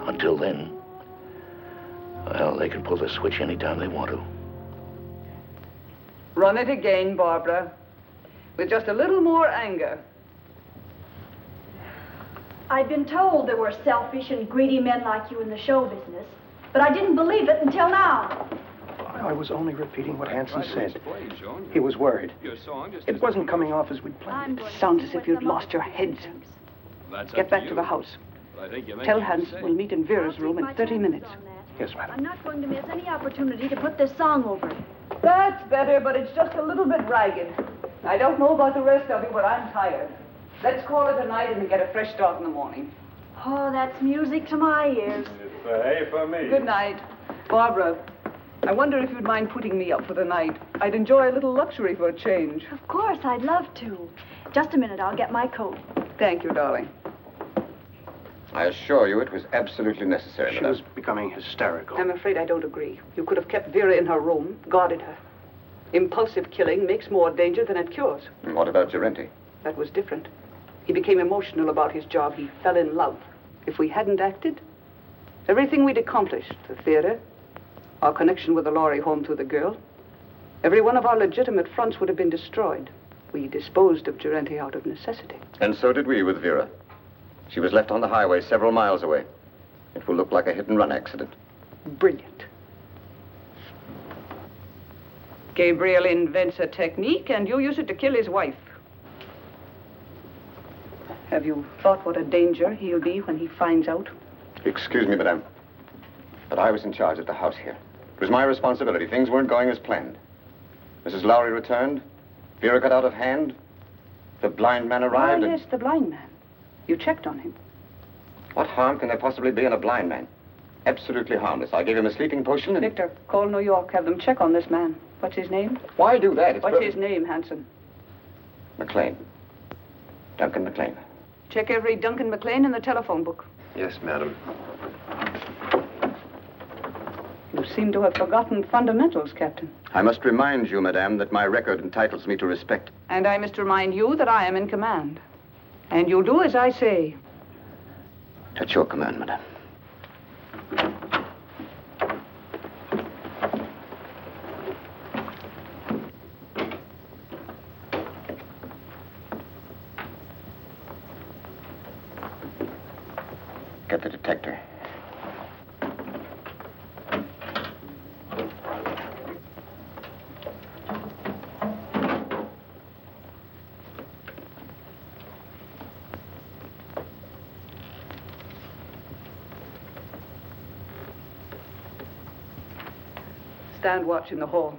Until then, well, they can pull the switch anytime they want to. Run it again, Barbara. With just a little more anger. I've been told there were selfish and greedy men like you in the show business, but I didn't believe it until now. I was only repeating what Hanson said. He was worried. It wasn't coming off as we'd planned. Sounds as if you'd lost your heads. Get back to the house. Tell Hans we'll meet in Vera's room in 30 minutes. Yes, madam. I'm not going to miss any opportunity to put this song over. That's better, but it's just a little bit ragged. I don't know about the rest of you, but I'm tired. Let's call it a night and get a fresh start in the morning. Oh, that's music to my ears. It's A for me. Good night. Barbara, I wonder if you'd mind putting me up for the night. I'd enjoy a little luxury for a change. Of course, I'd love to. Just a minute, I'll get my coat. Thank you, darling. I assure you it was absolutely necessary, She was becoming hysterical. I'm afraid I don't agree. You could have kept Vera in her room, guarded her. Impulsive killing makes more danger than it cures. And what about Gerenti? That was different. He became emotional about his job. He fell in love. If we hadn't acted, everything we'd accomplished, the theater, our connection with the Lorry home through the girl, every one of our legitimate fronts would have been destroyed. We disposed of Gerenti out of necessity. And so did we with Vera. She was left on the highway several miles away. It will look like a hit-and-run accident. Brilliant. Gabriel invents a technique, and you use it to kill his wife. Have you thought what a danger he'll be when he finds out? Excuse me, madame, but I was in charge of the house here. It was my responsibility. Things weren't going as planned. Mrs. Lowry returned. Vera got out of hand. The blind man arrived. Oh, yes, the blind man. You checked on him. What harm can there possibly be in a blind man? Absolutely harmless. I gave him a sleeping potion and... Victor, call New York. Have them check on this man. What's his name? Why do that? What's his name, Hanson? McLean. Duncan McLean. Check every Duncan McLean in the telephone book. Yes, madam. You seem to have forgotten fundamentals, Captain. I must remind you, madame, that my record entitles me to respect. And I must remind you that I am in command. And you'll do as I say. At your command, madame. Get the detector. Stand watch in the hall.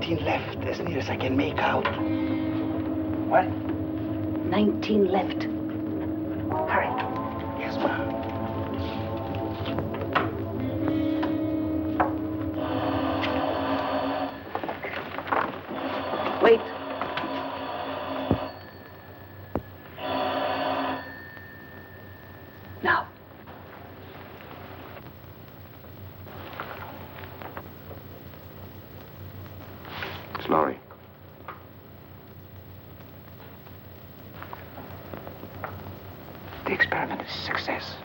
Left, as near as I can make out. What? 19 left. Hurry. Yes, ma'am. Wait. Now. Lowry. The experiment is a success.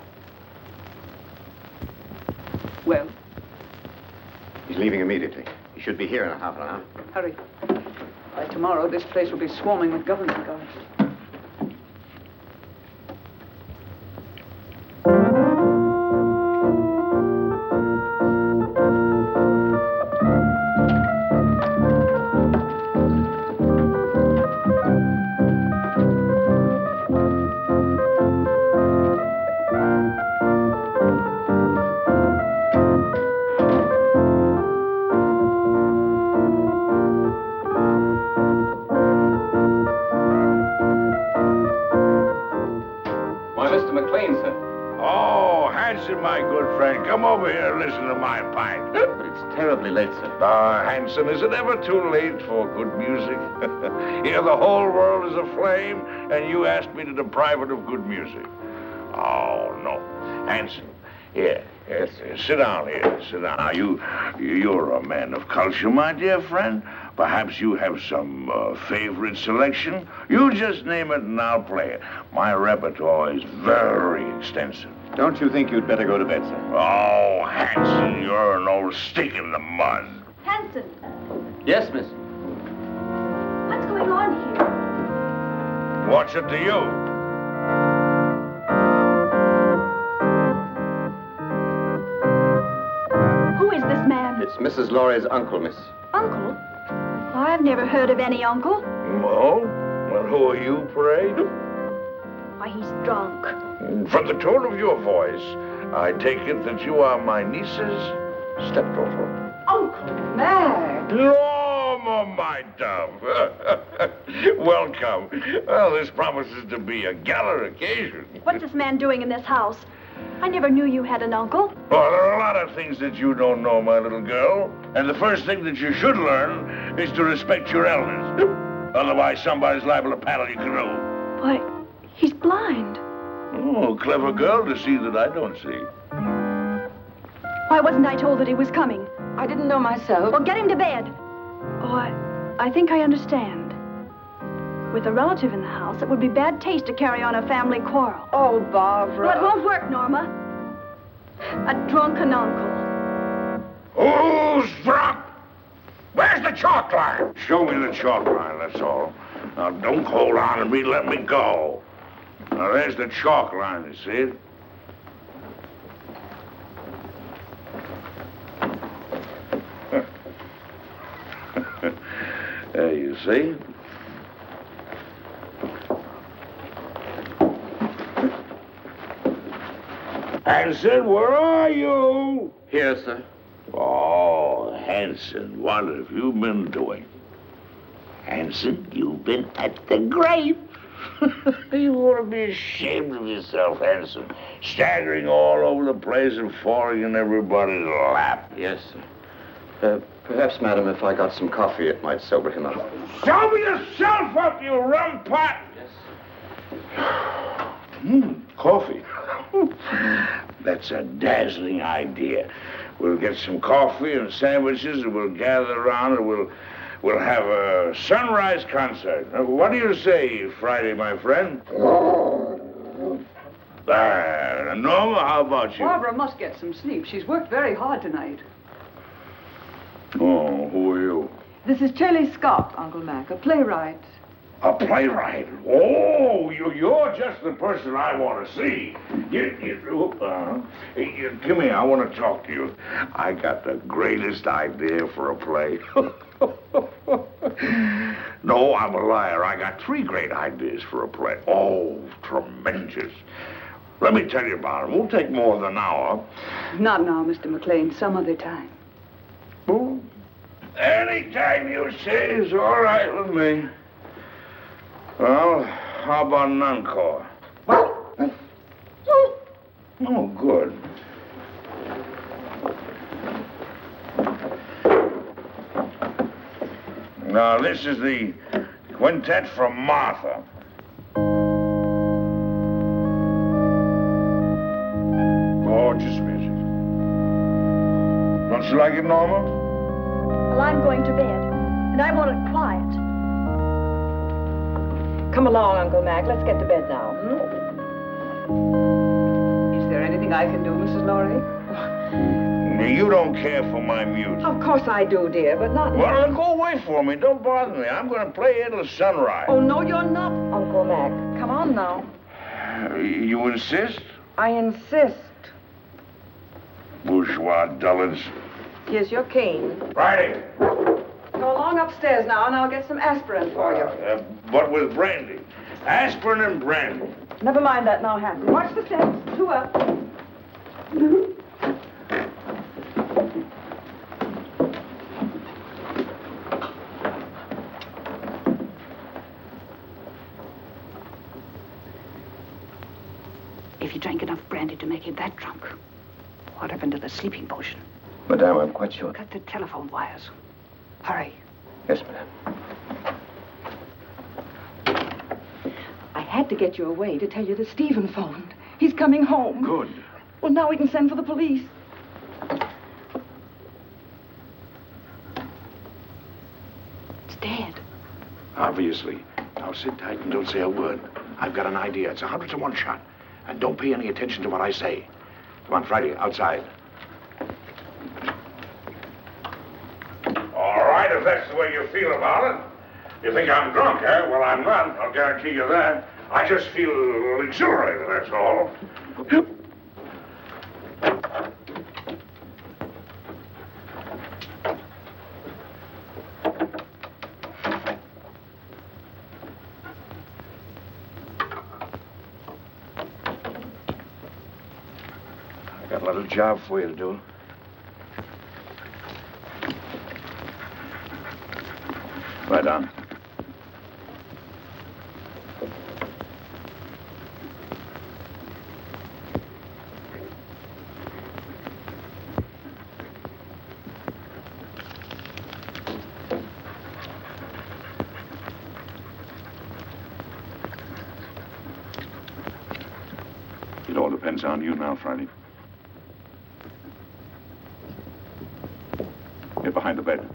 Well? He's leaving immediately. He should be here in a half an hour. Hurry. By tomorrow, this place will be swarming with government guards. Mr. McLean, sir. Oh, Hanson, my good friend, come over here and listen to my pipe. But it's terribly late, sir. Hanson, is it ever too late for good music? Here the whole world is aflame, and you ask me to deprive it of good music. Oh, no. Hanson, here, sit down here, sit down. Now, you're a man of culture, my dear friend. Perhaps you have some favorite selection. You just name it and I'll play it. My repertoire is very extensive. Don't you think you'd better go to bed, sir? Oh, Hanson, you're an old stick in the mud. Hanson, Yes, miss. what's going on here? What's it to you? Who is this man? It's Mrs. Laurie's uncle, miss. Uncle? I've never heard of any uncle. Oh? Well, who are you, pray? Why, he's drunk. From the tone of your voice, I take it that you are my niece's stepdaughter. Uncle Mac! Norma, my dove. Welcome. Well, this promises to be a gala occasion. What's this man doing in this house? I never knew you had an uncle. Well, there are a lot of things that you don't know, my little girl. And the first thing that you should learn is to respect your elders. Otherwise, somebody's liable to paddle your canoe. Why, he's blind. Oh, clever girl to see that I don't see. Why wasn't I told that he was coming? I didn't know myself. Well, get him to bed. Oh, I think I understand. With a relative in the house, it would be bad taste to carry on a family quarrel. Oh, Barbara. Well, it won't work, Norma. A drunken uncle. Who's drunk? Where's the chalk line? Show me the chalk line, that's all. Now, don't hold on to me, let me go. Now, there's the chalk line, you see it? There, you see? Hanson, where are you? Here, sir. Oh, Hanson, what have you been doing? Hanson, you've been at the grave. You ought to be ashamed of yourself, Hanson. Staggering all over the place and falling in everybody's lap. Yes, sir. Perhaps, madam, if I got some coffee, it might sober him up. Sober yourself up, you rum pot! Yes. Coffee. That's a dazzling idea. We'll get some coffee and sandwiches, and we'll gather around, and we'll have a sunrise concert. What do you say, Friday, my friend? Norma, how about you? Barbara must get some sleep. She's worked very hard tonight. Oh, who are you? This is Shelley Scott, Uncle Mac, a playwright. A playwright? Oh, you're just the person I want to see. Come here, I want to talk to you. I got the greatest idea for a play. No, I'm a liar. I got 3 great ideas for a play. Oh, tremendous. Let me tell you about them. It won't take more than an hour. Not now, Mr. McLean. Some other time. Oh, anytime you say is all right with me. Well, how about an encore? Oh, good. Now, this is the quintet from Martha. Gorgeous music. Don't you like it, Norma? Well, I'm going to bed, and I want it quiet. Come along, Uncle Mac. Let's get to bed now. Is there anything I can do, Mrs. Laurie? You don't care for my music. Of course I do, dear, but not... Well, then go away for me. Don't bother me. I'm going to play until sunrise. Oh, no, you're not, Uncle Mac. Come on now. You insist? I insist. Bourgeois dullards. Here's your cane. Friday. Go along upstairs now, and I'll get some aspirin for you. But with brandy. Aspirin and brandy. Never mind that now, Hatton. Watch the steps. 2 up. If he drank enough brandy to make him that drunk. What happened to the sleeping potion? Madame, I'm quite sure. Cut the telephone wires. Hurry. Yes, madame. I had to get you away to tell you that Stephen phoned. He's coming home. Good. Well, now we can send for the police. It's dead. Obviously. Now sit tight and don't say a word. I've got an idea. It's 100 to 1 shot. And don't pay any attention to what I say. Come on, Friday, outside. All right, if that's the way you feel about it. You think I'm drunk, eh? Well, I'm not. I'll guarantee you that. I just feel exhilarated, that's all. I got a little job for you to do. Right on. It all depends on you now, Friday. Get behind the bed.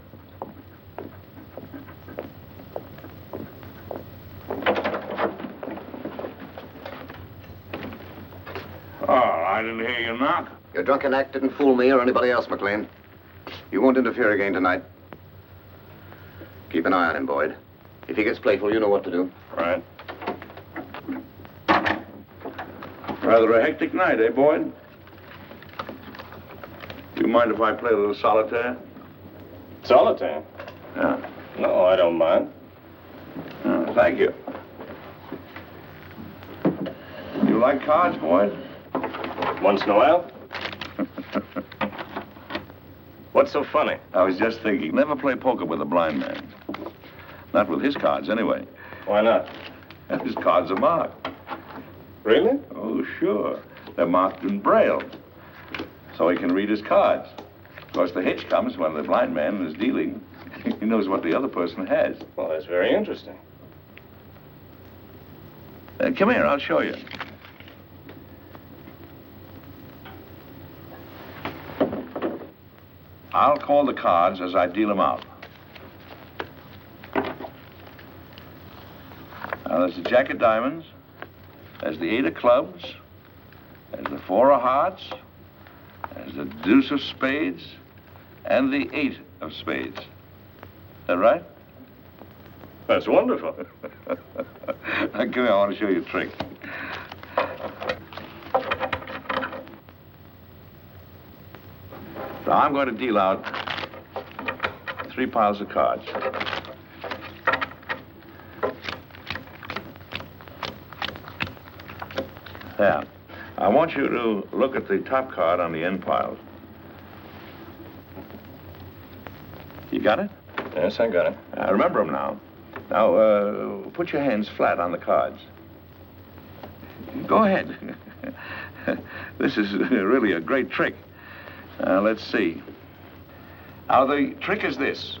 Oh, I didn't hear you knock. Your drunken act didn't fool me or anybody else, McLean. You won't interfere again tonight. Keep an eye on him, Boyd. If he gets playful, you know what to do. Right. Rather a hectic night, eh, Boyd? Do you mind if I play a little solitaire? Solitaire? Yeah. No, I don't mind. Oh, thank you. You like cards, Boyd? Once in a while. What's so funny? I was just thinking, never play poker with a blind man. Not with his cards, anyway. Why not? His cards are marked. Really? Oh, sure. They're marked in Braille, so he can read his cards. Of course, the hitch comes when the blind man is dealing. He knows what the other person has. Well, that's very interesting. Come here, I'll show you. I'll call the cards as I deal them out. Now, there's the Jack of Diamonds, there's the 8 of Clubs, there's the 4 of Hearts, there's the Deuce of Spades, and the 8 of Spades. Is that right? That's wonderful. Come here, I want to show you a trick. So I'm going to deal out 3 piles of cards. There. I want you to look at the top card on the end pile. You got it? Yes, I got it. Remember them now. Now, put your hands flat on the cards. Go ahead. This is really a great trick. Let's see. Now, the trick is this.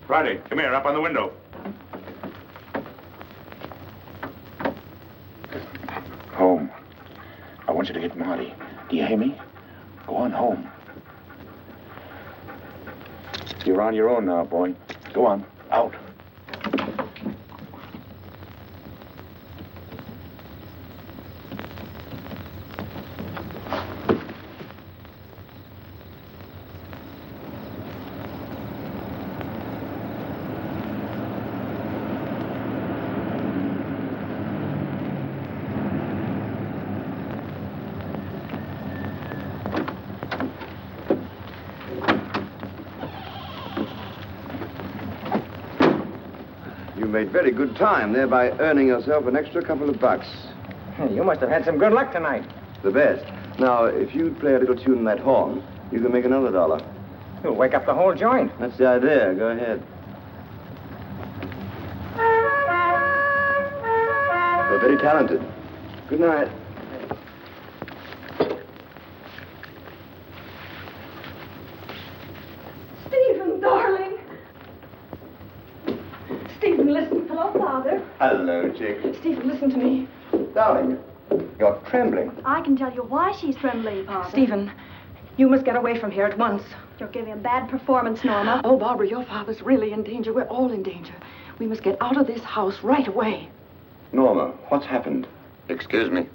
Friday, come here, up on the window. Home. I want you to get Marty. Do you hear me? Go on home. You're on your own now, boy. Go on. Out. You made very good time, thereby earning yourself an extra couple of bucks. You must have had some good luck tonight. The best. Now, if you'd play a little tune in that horn, you can make another $1. You'll wake up the whole joint. That's the idea. Go ahead. Very talented. Good night. Stephen, darling. Stephen, listen. Hello, Father. Hello, chick. Stephen, listen to me. Darling, you're trembling. I can tell you why she's trembling, Father. Stephen, you must get away from here at once. You're giving a bad performance, Norma. Oh, Barbara, your father's really in danger. We're all in danger. We must get out of this house right away. Norma, what's happened? Excuse me.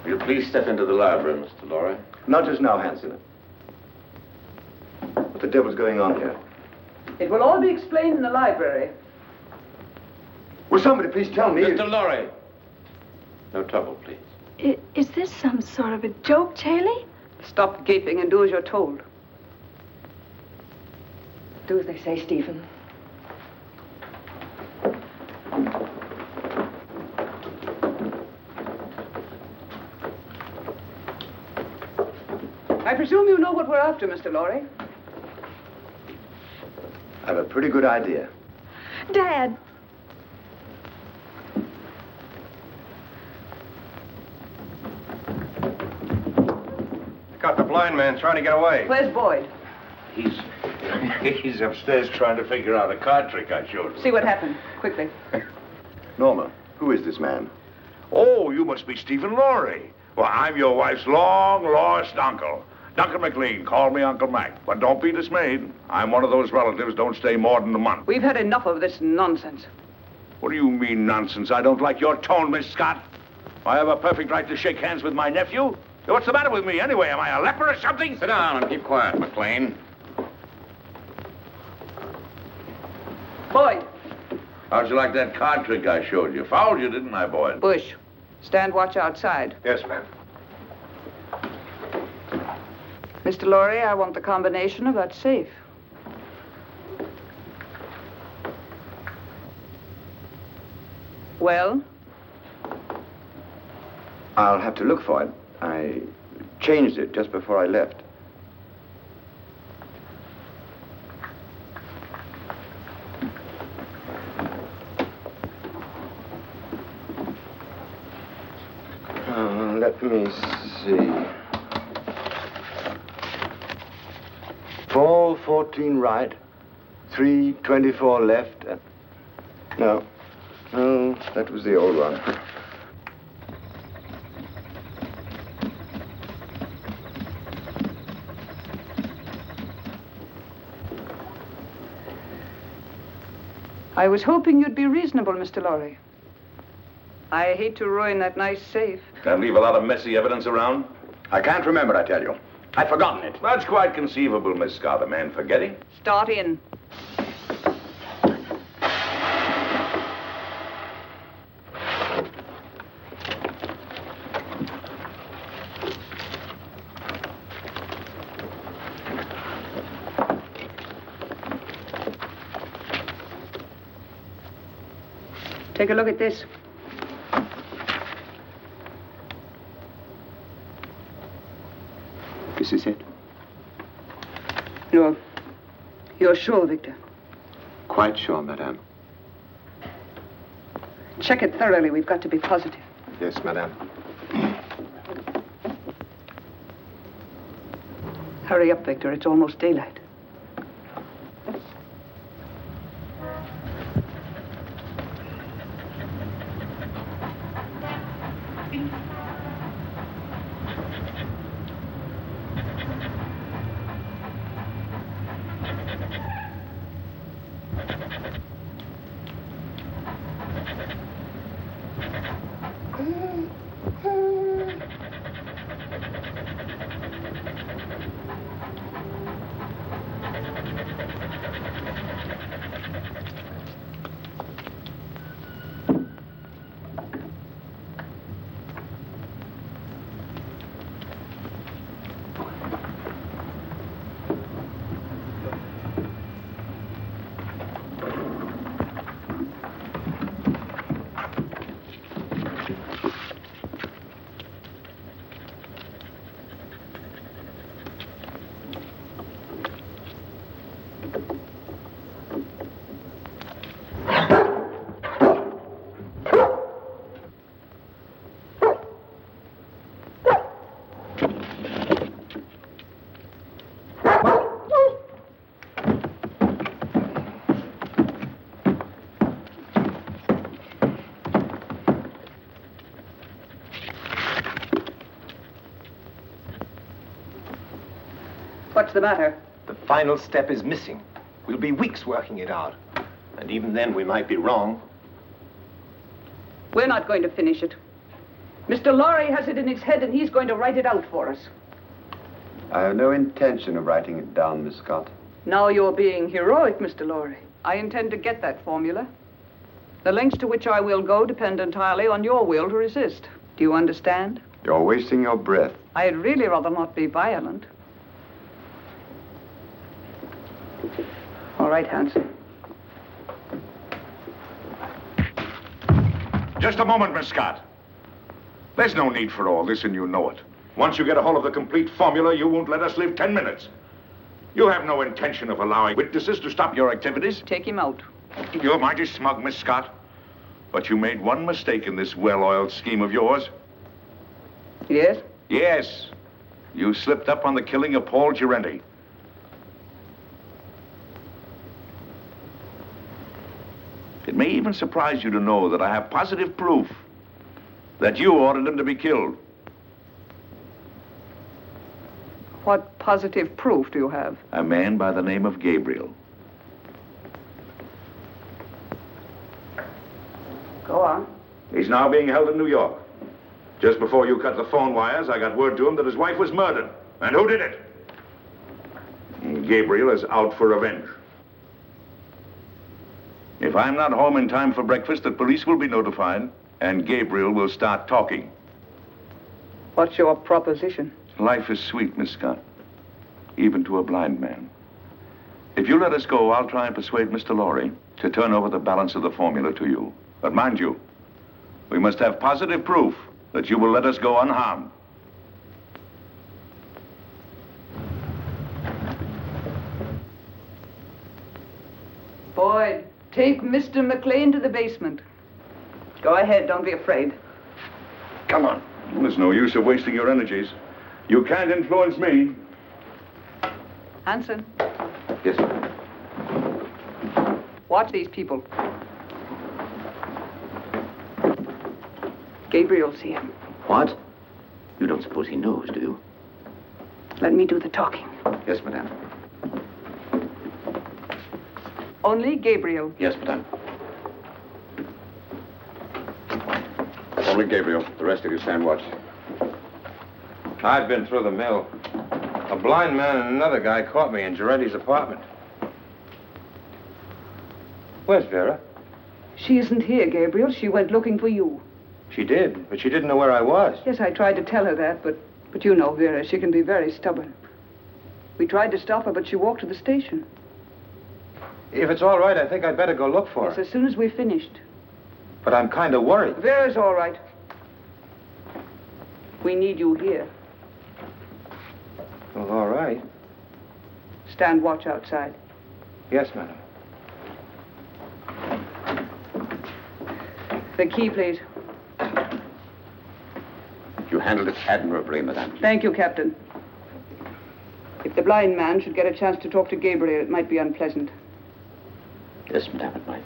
Will you please step into the library, Mr. Lorry? Not just now, Hanson. What the devil's going on here? It will all be explained in the library. Will somebody please tell me? Mr. Lorry. No trouble, please. Is this some sort of a joke, Chaley? Stop gaping and do as you're told. Do as they say, Stephen. I presume you know what we're after, Mr. Lorry. I have a pretty good idea. Dad. Got the blind man trying to get away. Where's Boyd? He's upstairs trying to figure out a card trick I showed him. See what happened, quickly. Norma, who is this man? Oh, you must be Stephen Lorry. Well, I'm your wife's long-lost uncle. Duncan McLean, call me Uncle Mac. But don't be dismayed. I'm one of those relatives don't stay more than a month. We've had enough of this nonsense. What do you mean, nonsense? I don't like your tone, Miss Scott. I have a perfect right to shake hands with my nephew. What's the matter with me, anyway? Am I a leper or something? Sit down and keep quiet, McLean. Boyd. How'd you like that card trick I showed you? Fouled you, didn't I, Boyd? Bush, stand watch outside. Yes, ma'am. Mr. Lorry, I want the combination of that safe. Well? I'll have to look for it. I changed it just before I left. Let me see. 4:14 right, 3:24 left. No, that was the old one. I was hoping you'd be reasonable, Mr. Lorry. I hate to ruin that nice safe. Can't leave a lot of messy evidence around? I can't remember, I tell you. I've forgotten it. That's quite conceivable, Miss Scott. A man forgetting. Start in. Take a look at this. This is it? You're sure, Victor? Quite sure, madame. Check it thoroughly. We've got to be positive. Yes, madame. Hurry up, Victor. It's almost daylight. the matter? The final step is missing. We'll be weeks working it out. And even then, we might be wrong. We're not going to finish it. Mr. Lorry has it in his head, and he's going to write it out for us. I have no intention of writing it down, Miss Scott. Now you're being heroic, Mr. Lorry. I intend to get that formula. The lengths to which I will go depend entirely on your will to resist. Do you understand? You're wasting your breath. I'd really rather not be violent. All right, Hanson. Just a moment, Miss Scott. There's no need for all this, and you know it. Once you get a hold of the complete formula, you won't let us live 10 minutes. You have no intention of allowing witnesses to stop your activities. Take him out. You're mighty smug, Miss Scott. But you made one mistake in this well-oiled scheme of yours. Yes? Yes. You slipped up on the killing of Paul Girenti. It may even surprise you to know that I have positive proof that you ordered him to be killed. What positive proof do you have? A man by the name of Gabriel. Go on. He's now being held in New York. Just before you cut the phone wires, I got word to him that his wife was murdered. And who did it? Gabriel is out for revenge. If I'm not home in time for breakfast, the police will be notified, and Gabriel will start talking. What's your proposition? Life is sweet, Miss Scott, even to a blind man. If you let us go, I'll try and persuade Mr. Lorry to turn over the balance of the formula to you. But mind you, we must have positive proof that you will let us go unharmed. Boyd, take Mr. McLean to the basement. Go ahead, don't be afraid. Come on. There's no use of wasting your energies. You can't influence me. Hanson. Yes, sir. Watch these people. Gabriel's here. What? You don't suppose he knows, do you? Let me do the talking. Yes, madame. Only Gabriel. Yes, madame. Only Gabriel. The rest of you stand watch. I've been through the mill. A blind man and another guy caught me in Girenti's apartment. Where's Vera? She isn't here, Gabriel. She went looking for you. She did, but she didn't know where I was. Yes, I tried to tell her that, but you know Vera. She can be very stubborn. We tried to stop her, but she walked to the station. If it's all right, I think I'd better go look for Yes, her. as soon as we finished. But I'm kind of worried. Vera's all right. We need you here. Well, all right. Stand watch outside. Yes, madam. The key, please. You handled it admirably, madame. Thank you, Captain. If the blind man should get a chance to talk to Gabriel, it might be unpleasant. Yes, madame, it might.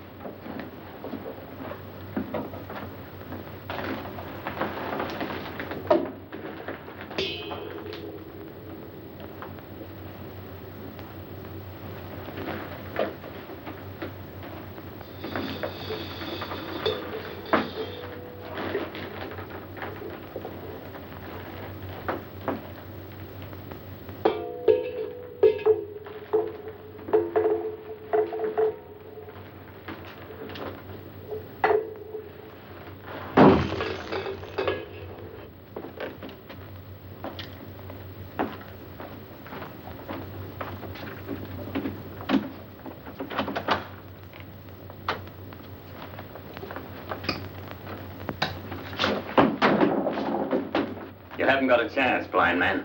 You haven't got a chance, blind man.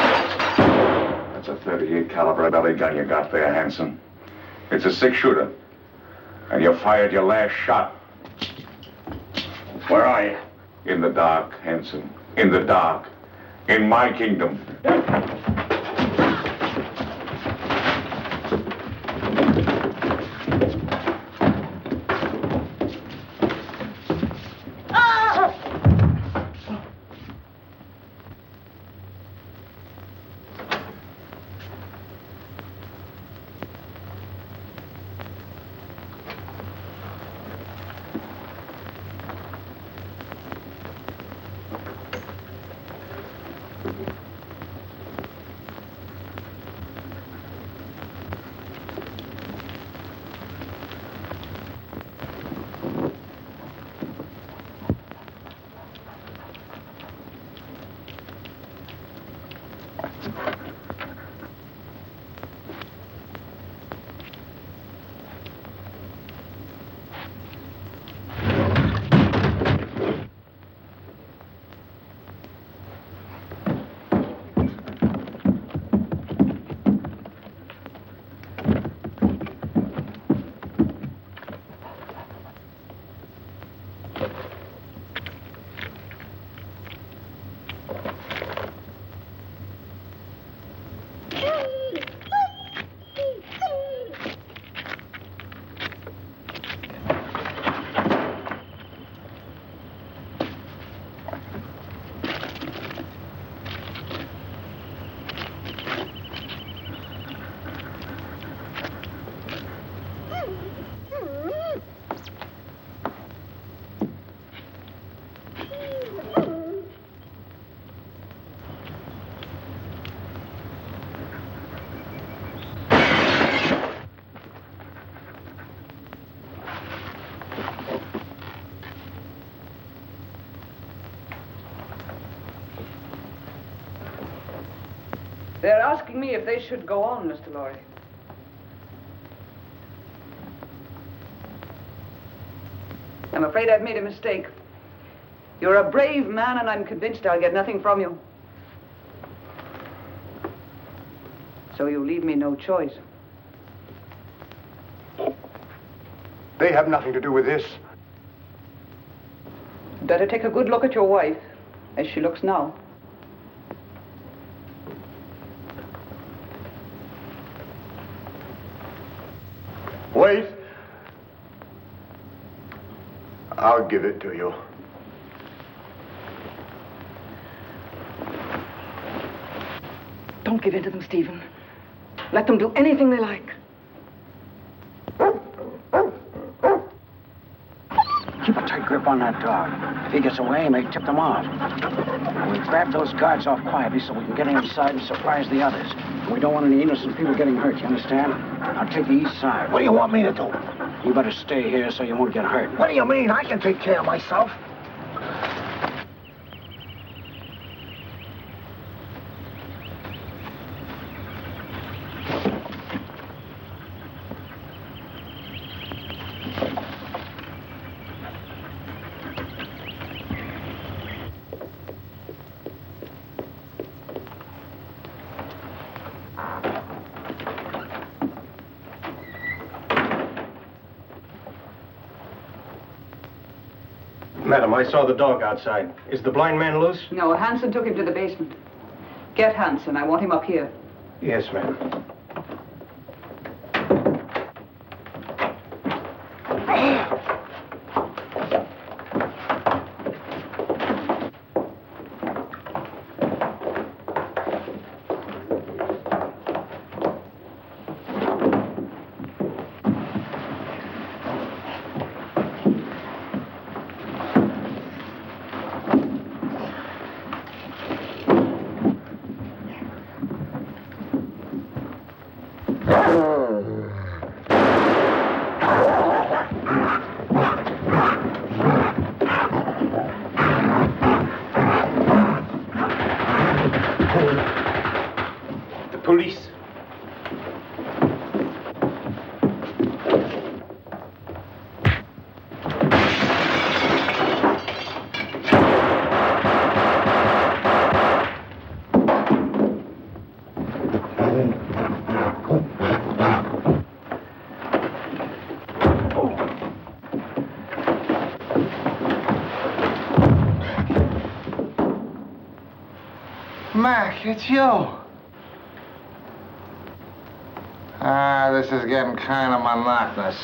That's a .38 caliber belly gun you got there, Hanson. It's a 6-shooter. And you fired your last shot. Where are you? In the dark, Hanson. In the dark. in my kingdom. They're asking me if they should go on, Mr. Lorry. I'm afraid I've made a mistake. You're a brave man, and I'm convinced I'll get nothing from you. So you leave me no choice. They have nothing to do with this. Better take a good look at your wife, as she looks now. Wait. I'll give it to you. Don't give in to them, Stephen. Let them do anything they like. Keep a tight grip on that dog. If he gets away, he may tip them off. We grab those guards off quietly so we can get inside and surprise the others. We don't want any innocent people getting hurt, you understand? I'll take the east side. What do you want me to do? You better stay here so you won't get hurt. What do you mean? I can take care of myself. Madam, I saw the dog outside. Is the blind man loose? No, Hanson took him to the basement. Get Hanson. I want him up here. Yes, ma'am. Mac, it's you. This is getting kind of monotonous.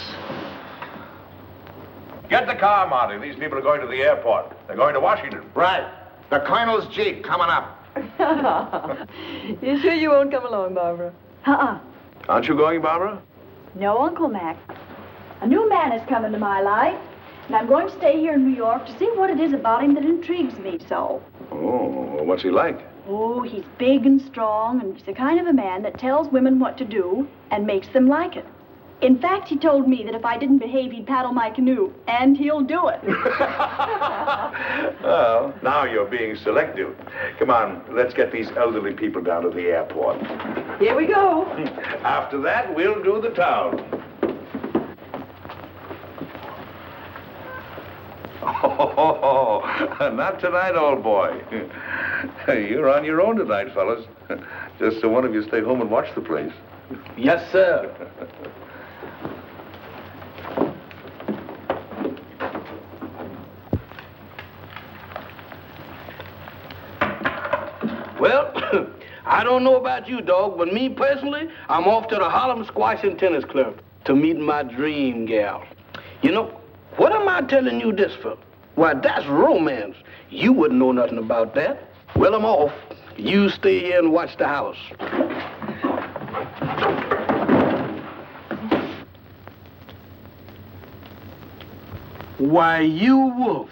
Get the car, Marty. These people are going to the airport. They're going to Washington. Right. The Colonel's Jeep coming up. You sure you won't come along, Barbara? Aren't you going, Barbara? No, Uncle Mac. A new man has come into my life, and I'm going to stay here in New York to see what it is about him that intrigues me so. Oh, what's he like? Oh, he's big and strong, and he's the kind of a man that tells women what to do and makes them like it. In fact, he told me that if I didn't behave, he'd paddle my canoe, and he'll do it. Well, now you're being selective. Come on, let's get these elderly people down to the airport. Here we go. After that, we'll do the town. Oh, not tonight, old boy. You're on your own tonight, fellas. Just so one of you stay home and watch the place. Yes, sir. Well, I don't know about you, dog, but me personally, I'm off to the Harlem Squash and Tennis Club to meet my dream gal. You know, what am I telling you this for? Why, that's romance. You wouldn't know nothing about that. Well, I'm off. You stay here and watch the house. Why, you wolf.